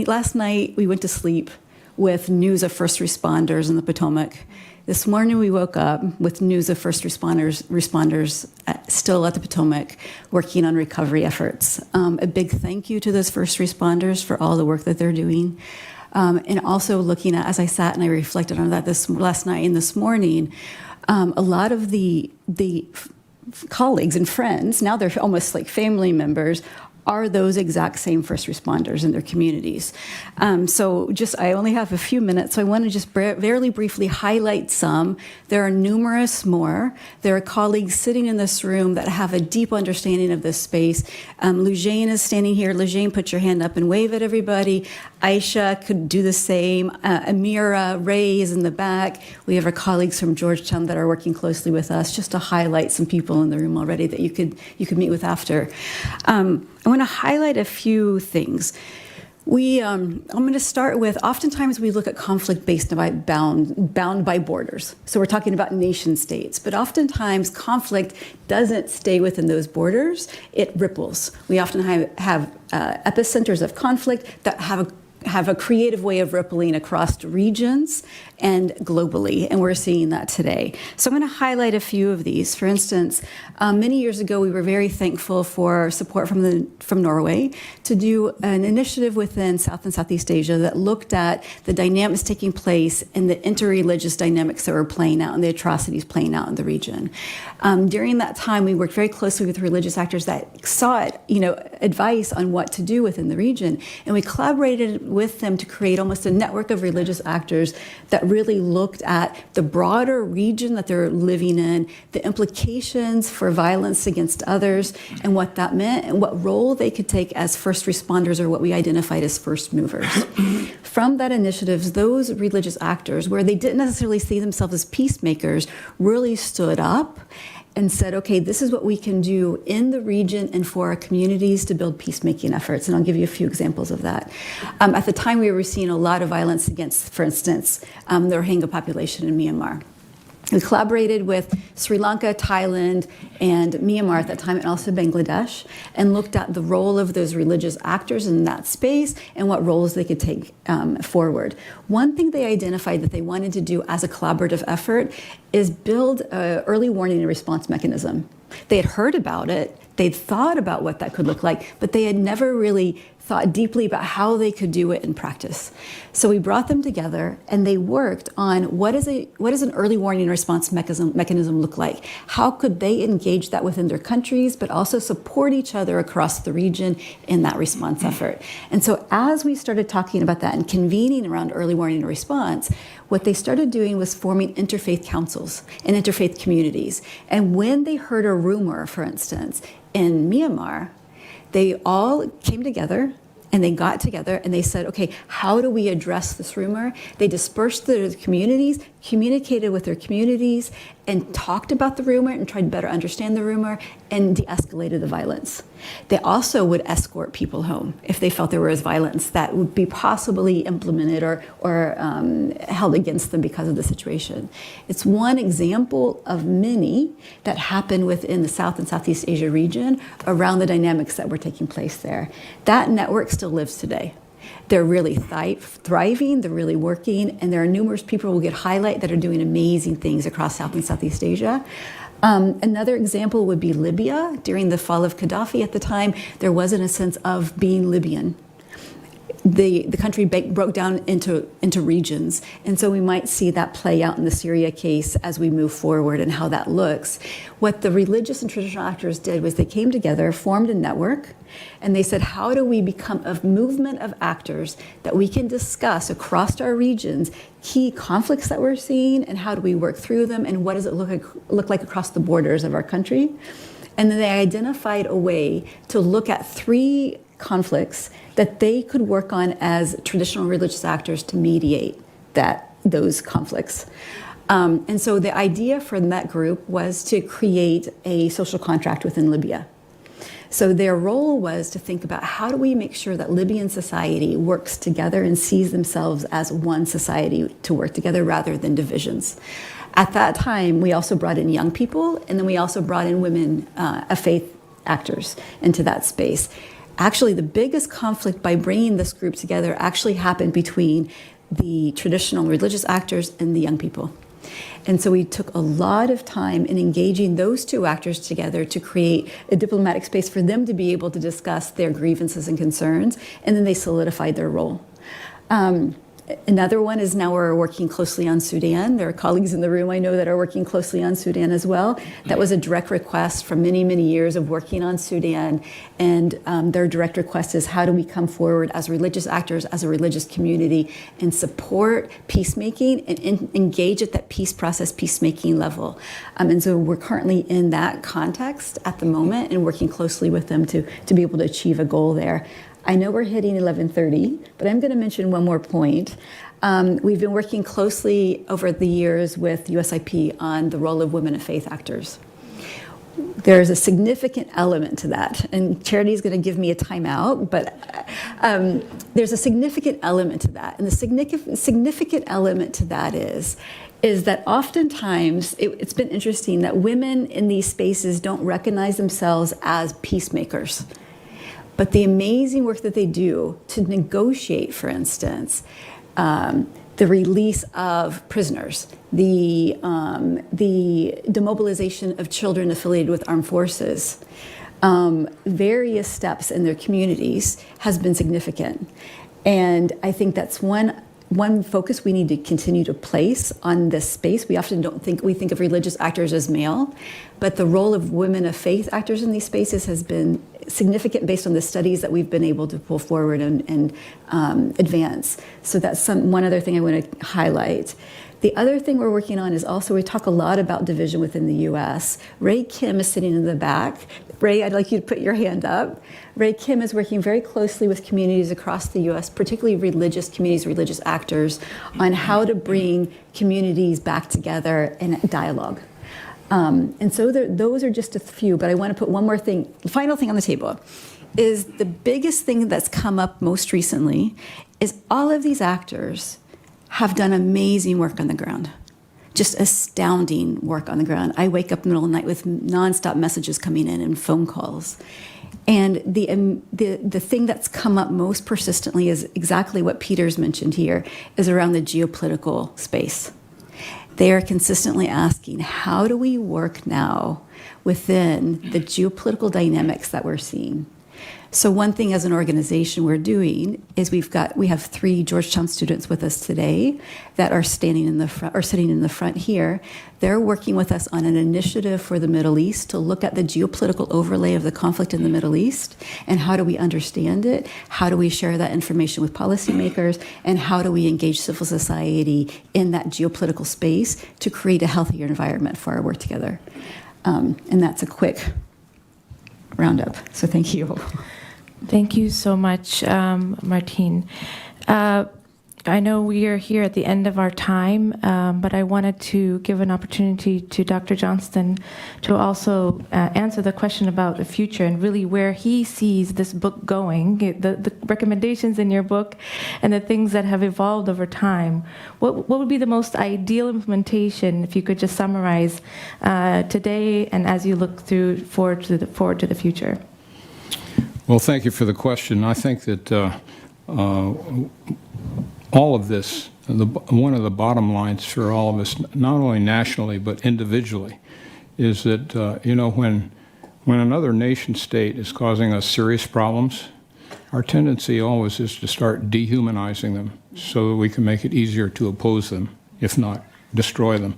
last night, we went to sleep with news of first responders in the Potomac. This morning we woke up with news of first responders still at the Potomac working on recovery efforts. A big thank you to those first responders for all the work that they're doing. And also looking at, as I sat and I reflected on that last night and this morning, a lot of the colleagues and friends, now they're almost like family members, are those exact same first responders in their communities. I only have a few minutes, so I want to just very briefly highlight some. There are numerous more. There are colleagues sitting in this room that have a deep understanding of this space. Lujane is standing here. Lujane, put your hand up and wave at everybody. Aisha could do the same. Amira, Ray is in the back. We have our colleagues from Georgetown that are working closely with us, just to highlight some people in the room already that you could meet with after. I want to highlight a few things. I'm going to start with, oftentimes we look at conflict based by bound by borders. So we're talking about nation states, but oftentimes conflict doesn't stay within those borders, it ripples. We often have epicenters of conflict that have a creative way of rippling across regions and globally, and we're seeing that today. So I'm going to highlight a few of these. For instance, many years ago, we were very thankful for support from Norway to do an initiative within South and Southeast Asia that looked at the dynamics taking place and the interreligious dynamics that were playing out and the atrocities playing out in the region. During that time, we worked very closely with religious actors that sought, advice on what to do within the region, and we collaborated with them to create almost a network of religious actors that really looked at the broader region that they're living in, the implications for violence against others, and what that meant, and what role they could take as first responders, or what we identified as first movers. From that initiative, those religious actors, where they didn't necessarily see themselves as peacemakers, really stood up and said, okay, this is what we can do in the region and for our communities to build peacemaking efforts. And I'll give you a few examples of that. At the time, we were seeing a lot of violence against, for instance, the Rohingya population in Myanmar. We collaborated with Sri Lanka, Thailand, and Myanmar at that time, and also Bangladesh, and looked at the role of those religious actors in that space and what roles they could take forward. One thing they identified that they wanted to do as a collaborative effort is build an early warning and response mechanism. They had heard about it, they'd thought about what that could look like, but they had never really thought deeply about how they could do it in practice. So we brought them together and they worked on what is an early warning response mechanism look like? How could they engage that within their countries, but also support each other across the region in that response effort? And so as we started talking about that and convening around early warning and response, what they started doing was forming interfaith councils and interfaith communities. And when they heard a rumor, for instance, in Myanmar, they all came together and they got together and they said, okay, how do we address this rumor? They dispersed the communities, communicated with their communities, and talked about the rumor and tried to better understand the rumor and de-escalated the violence. They also would escort people home if they felt there was violence that would be possibly implemented or held against them because of the situation. It's one example of many that happen within the South and Southeast Asia region around the dynamics that were taking place there. That network still lives today. They're really thriving, they're really working, and there are numerous people who get highlight that are doing amazing things across South and Southeast Asia. Another example would be Libya. During the fall of Gaddafi at the time, there wasn't a sense of being Libyan. The country broke down into regions, and so we might see that play out in the Syria case as we move forward and how that looks. What the religious and traditional actors did was they came together, formed a network, and they said, how do we become a movement of actors that we can discuss across our regions key conflicts that we're seeing, and how do we work through them, and what does it look like across the borders of our country? And then they identified a way to look at 3 conflicts that they could work on as traditional religious actors to mediate those conflicts. And so the idea from that group was to create a social contract within Libya. So their role was to think about how do we make sure that Libyan society works together and sees themselves as one society to work together rather than divisions. At that time, we also brought in young people, and then we also brought in women of faith actors into that space. Actually, the biggest conflict by bringing this group together actually happened between the traditional religious actors and the young people. And so we took a lot of time in engaging those 2 actors together to create a diplomatic space for them to be able to discuss their grievances and concerns, and then they solidified their role. Another one is now we're working closely on Sudan. There are colleagues in the room I know that are working closely on Sudan as well. That was a direct request from many, many years of working on Sudan. And their direct request is, how do we come forward as religious actors, as a religious community, and support peacemaking and engage at that peace process, peacemaking level. And so we're currently in that context at the moment and working closely with them to be able to achieve a goal there. I know we're hitting 11:30, but I'm going to mention one more point. We've been working closely over the years with USIP on the role of women of faith actors. There's a significant element to that, and Charity is going to give me a timeout, but there's a significant element to that. And the significant element to that is that oftentimes it's been interesting that women in these spaces don't recognize themselves as peacemakers. But the amazing work that they do to negotiate, for instance, the release of prisoners, the demobilization of children affiliated with armed forces, various steps in their communities has been significant. And I think that's one focus we need to continue to place on this space. We often we think of religious actors as male, but the role of women of faith actors in these spaces has been significant based on the studies that we've been able to pull forward and advance. So that's one other thing I want to highlight. The other thing we're working on is also, we talk a lot about division within the U.S. Ray Kim is sitting in the back. Ray, I'd like you to put your hand up. Ray Kim is working very closely with communities across the U.S., particularly religious communities, religious actors, on how to bring communities back together in dialogue. And so those are just a few, but I want to put one more thing, the final thing on the table, is the biggest thing that's come up most recently is all of these actors have done amazing work on the ground. Just astounding work on the ground. I wake up in the middle of the night with nonstop messages coming in and phone calls. And the thing that's come up most persistently is exactly what Peter's mentioned here, is around the geopolitical space. They are consistently asking, how do we work now within the geopolitical dynamics that we're seeing? So one thing as an organization we're doing is we have 3 Georgetown students with us today that are standing in the front, or sitting in the front here. They're working with us on an initiative for the Middle East to look at the geopolitical overlay of the conflict in the Middle East and how do we understand it, how do we share that information with policymakers, and how do we engage civil society in that geopolitical space to create a healthier environment for our work together. And that's a quick roundup. So thank you. Thank you so much, Martine. I know we are here at the end of our time, but I wanted to give an opportunity to Dr. Johnston to also answer the question about the future and really where he sees this book going, the recommendations in your book and the things that have evolved over time. What would be the most ideal implementation, if you could just summarize today and as you look forward to the future? Well, thank you for the question. I think that all of this, one of the bottom lines for all of us, not only nationally but individually, is that when another nation state is causing us serious problems, our tendency always is to start dehumanizing them so that we can make it easier to oppose them, if not destroy them.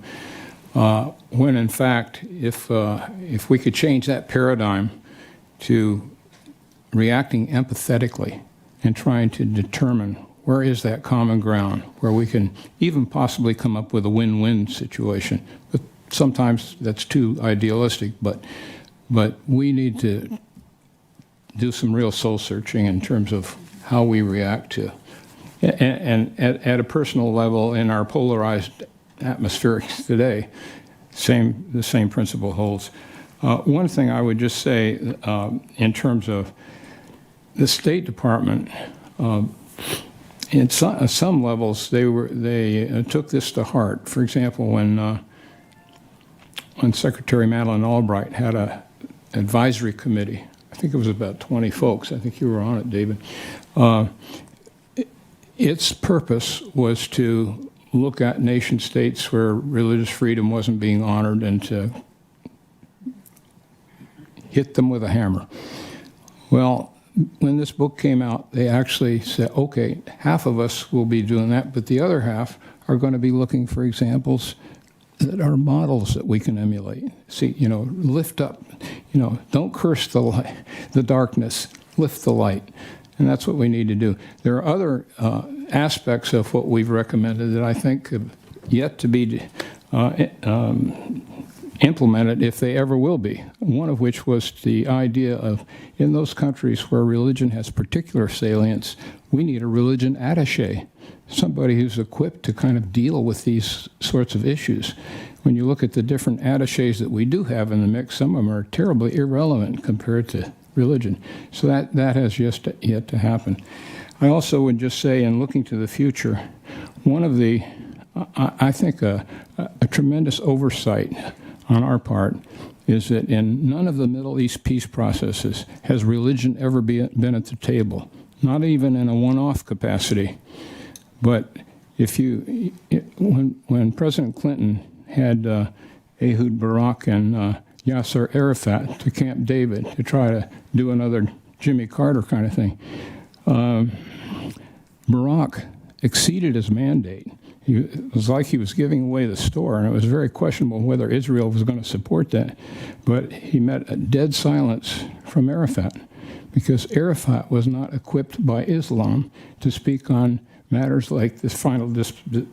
When in fact, if we could change that paradigm to reacting empathetically and trying to determine where is that common ground where we can even possibly come up with a win-win situation. But sometimes that's too idealistic, but we need to do some real soul searching in terms of how we react to, and at a personal level in our polarized atmosphere today, the same principle holds. One thing I would just say in terms of the State Department, in some levels, they took this to heart. For example, when Secretary Madeleine Albright had an advisory committee, I think it was about 20 folks. I think you were on it, David. Its purpose was to look at nation states where religious freedom wasn't being honored and to hit them with a hammer. Well, when this book came out, they actually said, okay, half of us will be doing that, but the other half are going to be looking for examples that are models that we can emulate. See, lift up, don't curse the light, the darkness, lift the light. And that's what we need to do. There are other aspects of what we've recommended that I think have yet to be implemented, if they ever will be. One of which was the idea of, in those countries where religion has particular salience, we need a religion attaché, somebody who's equipped to kind of deal with these sorts of issues. When you look at the different attachés that we do have in the mix, some of them are terribly irrelevant compared to religion. So that has yet to happen. I also would just say, in looking to the future, one of the, I think a tremendous oversight on our part is that in none of the Middle East peace processes has religion ever been at the table, not even in a one-off capacity. But when President Clinton had Ehud Barak and Yasser Arafat to Camp David to try to do another Jimmy Carter kind of thing, Barak exceeded his mandate. It was like he was giving away the store, and it was very questionable whether Israel was going to support that. But he met a dead silence from Arafat, because Arafat was not equipped by Islam to speak on matters like this final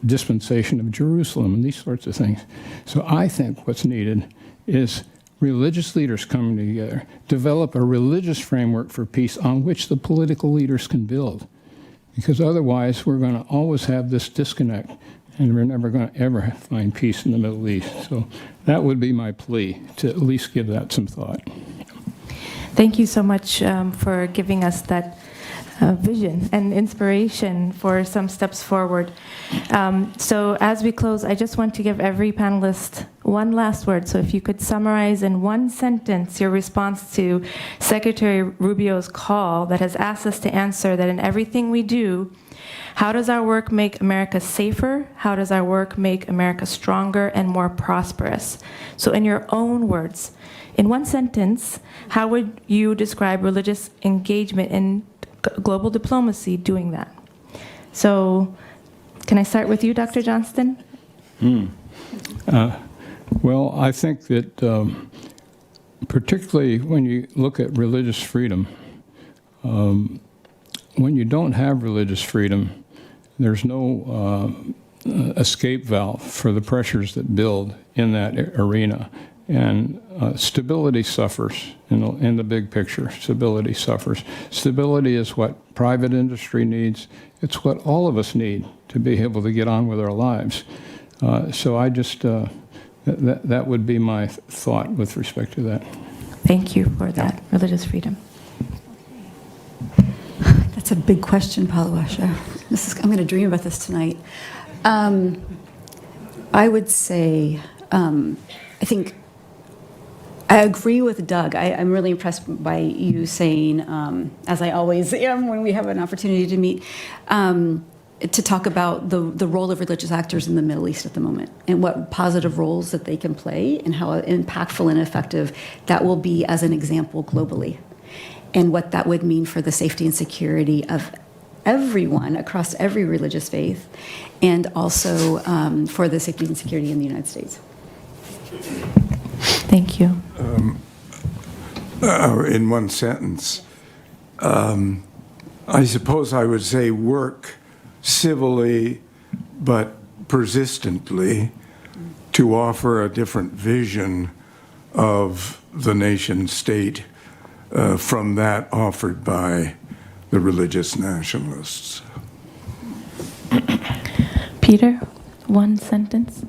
dispensation of Jerusalem and these sorts of things. So I think what's needed is religious leaders coming together, develop a religious framework for peace on which the political leaders can build. Because otherwise, we're going to always have this disconnect, and we're never going to ever find peace in the Middle East. So that would be my plea, to at least give that some thought. Thank you so much for giving us that vision and inspiration for some steps forward. So as we close, I just want to give every panelist one last word. So if you could summarize in one sentence your response to Secretary Rubio's call that has asked us to answer that in everything we do, how does our work make America safer? How does our work make America stronger and more prosperous? So in your own words, in one sentence, how would you describe religious engagement in global diplomacy doing that? So can I start with you, Dr. Johnston? Well, I think that particularly when you look at religious freedom, when you don't have religious freedom, there's no escape valve for the pressures that build in that arena. And stability suffers in the big picture. Stability suffers. Stability is what private industry needs. It's what all of us need to be able to get on with our lives. So I just, that would be my thought with respect to that. Thank you for that, religious freedom. That's a big question, Palwasha. I'm going to dream about this tonight. I would say, I think, I agree with Doug. I'm really impressed by you saying, as I always am when we have an opportunity to meet, to talk about the role of religious actors in the Middle East at the moment and what positive roles that they can play and how impactful and effective that will be as an example globally, and what that would mean for the safety and security of everyone across every religious faith, and also for the safety and security in the United States. Thank you. In one sentence, I suppose I would say work civilly but persistently to offer a different vision of the nation state from that offered by the religious nationalists. Peter, one sentence.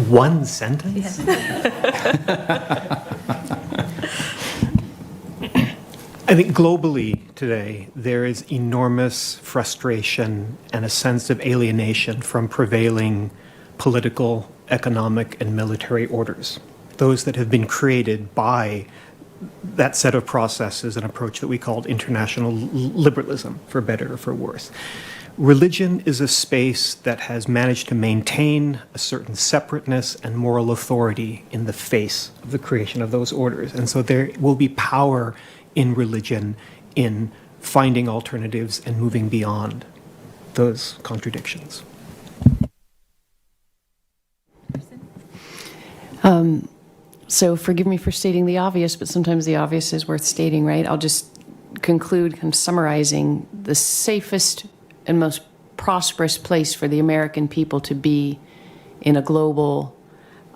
One sentence? I think globally today, there is enormous frustration and a sense of alienation from prevailing political, economic, and military orders. Those that have been created by that set of processes, an approach that we called international liberalism, for better or for worse. Religion is a space that has managed to maintain a certain separateness and moral authority in the face of the creation of those orders. And so there will be power in religion, in finding alternatives and moving beyond those contradictions. So forgive me for stating the obvious, but sometimes the obvious is worth stating, right? I'll just conclude kind of summarizing the safest and most prosperous place for the American people to be in a global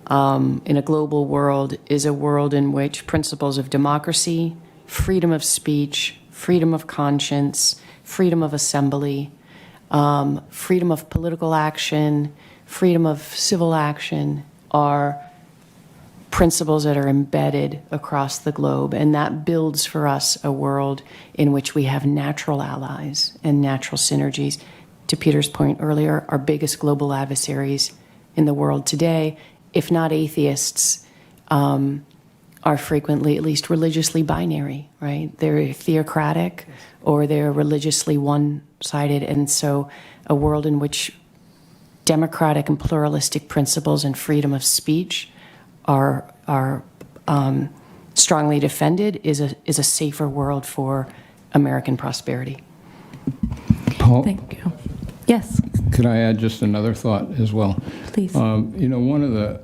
world is a world in which principles of democracy, freedom of speech, freedom of conscience, freedom of assembly, freedom of political action, freedom of civil action are principles that are embedded across the globe, and that builds for us a world in which we have natural allies and natural synergies. To Peter's point earlier, our biggest global adversaries in the world today, if not atheists, are frequently at least religiously binary, right? They're theocratic or they're religiously one-sided, and so a world in which democratic and pluralistic principles and freedom of speech are strongly defended is a safer world for American prosperity. Paul, Thank you. Yes, could I add just another thought as well? please. One of the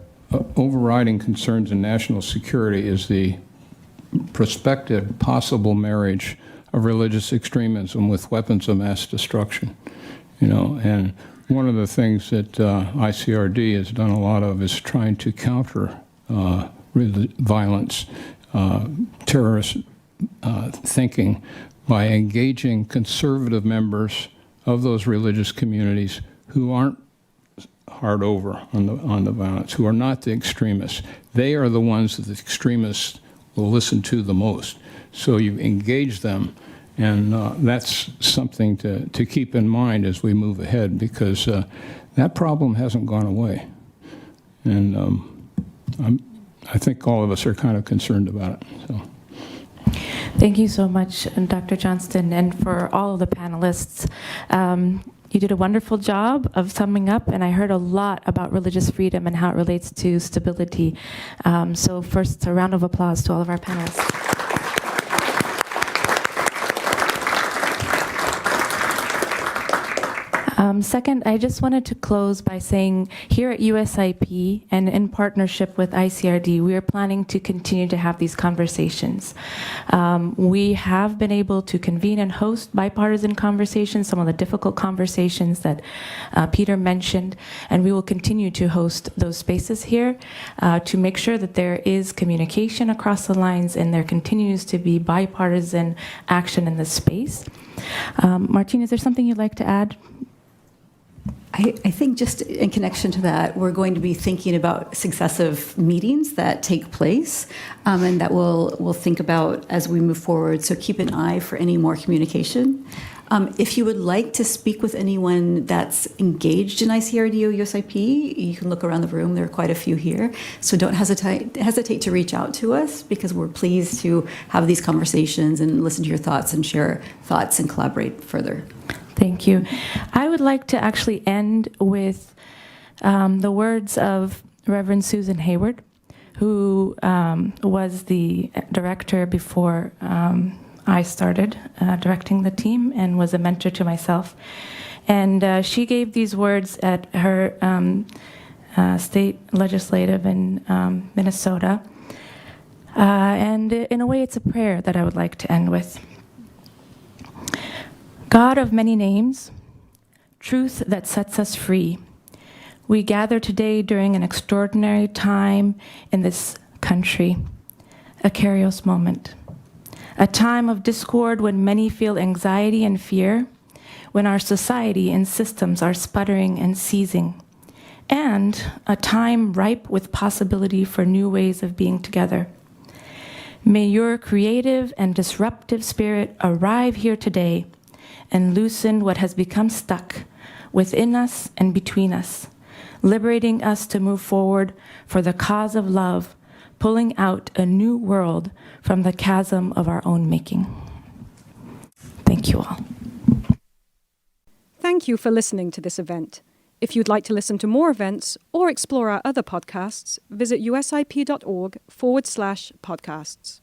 overriding concerns in national security is the prospective possible marriage of religious extremism with weapons of mass destruction. And one of the things that ICRD has done a lot of is trying to counter violence, terrorist thinking by engaging conservative members of those religious communities who aren't hard over on the violence, who are not the extremists. They are the ones that the extremists will listen to the most. So you engage them, and that's something to keep in mind as we move ahead, because that problem hasn't gone away. And I think all of us are kind of concerned about it. So. Thank you so much, Dr. Johnston, and for all of the panelists. You did a wonderful job of summing up, and I heard a lot about religious freedom and how it relates to stability. So first, a round of applause to all of our panelists. Second, I just wanted to close by saying here at USIP and in partnership with ICRD, we are planning to continue to have these conversations. We have been able to convene and host bipartisan conversations, some of the difficult conversations that Peter mentioned, and we will continue to host those spaces here to make sure that there is communication across the lines and there continues to be bipartisan action in this space. Martine, is there something you'd like to add? I think just in connection to that, we're going to be thinking about successive meetings that take place and that we'll think about as we move forward. So keep an eye for any more communication. If you would like to speak with anyone that's engaged in ICRD or USIP, you can look around the room. There are quite a few here. So don't hesitate to reach out to us, because we're pleased to have these conversations and listen to your thoughts and share thoughts and collaborate further. Thank you. I would like to actually end with the words of Reverend Susan Hayward, who was the director before I started directing the team and was a mentor to myself. And she gave these words at her state legislative in Minnesota. And in a way, it's a prayer that I would like to end with. God of many names, truth that sets us free, we gather today during an extraordinary time in this country, a Kairos moment, a time of discord when many feel anxiety and fear, when our society and systems are sputtering and seizing, and a time ripe with possibility for new ways of being together. May your creative and disruptive spirit arrive here today and loosen what has become stuck within us and between us, liberating us to move forward for the cause of love, pulling out a new world from the chasm of our own making. Thank you all. Thank you for listening to this event. If you'd like to listen to more events or explore our other podcasts, visit usip.org/podcasts.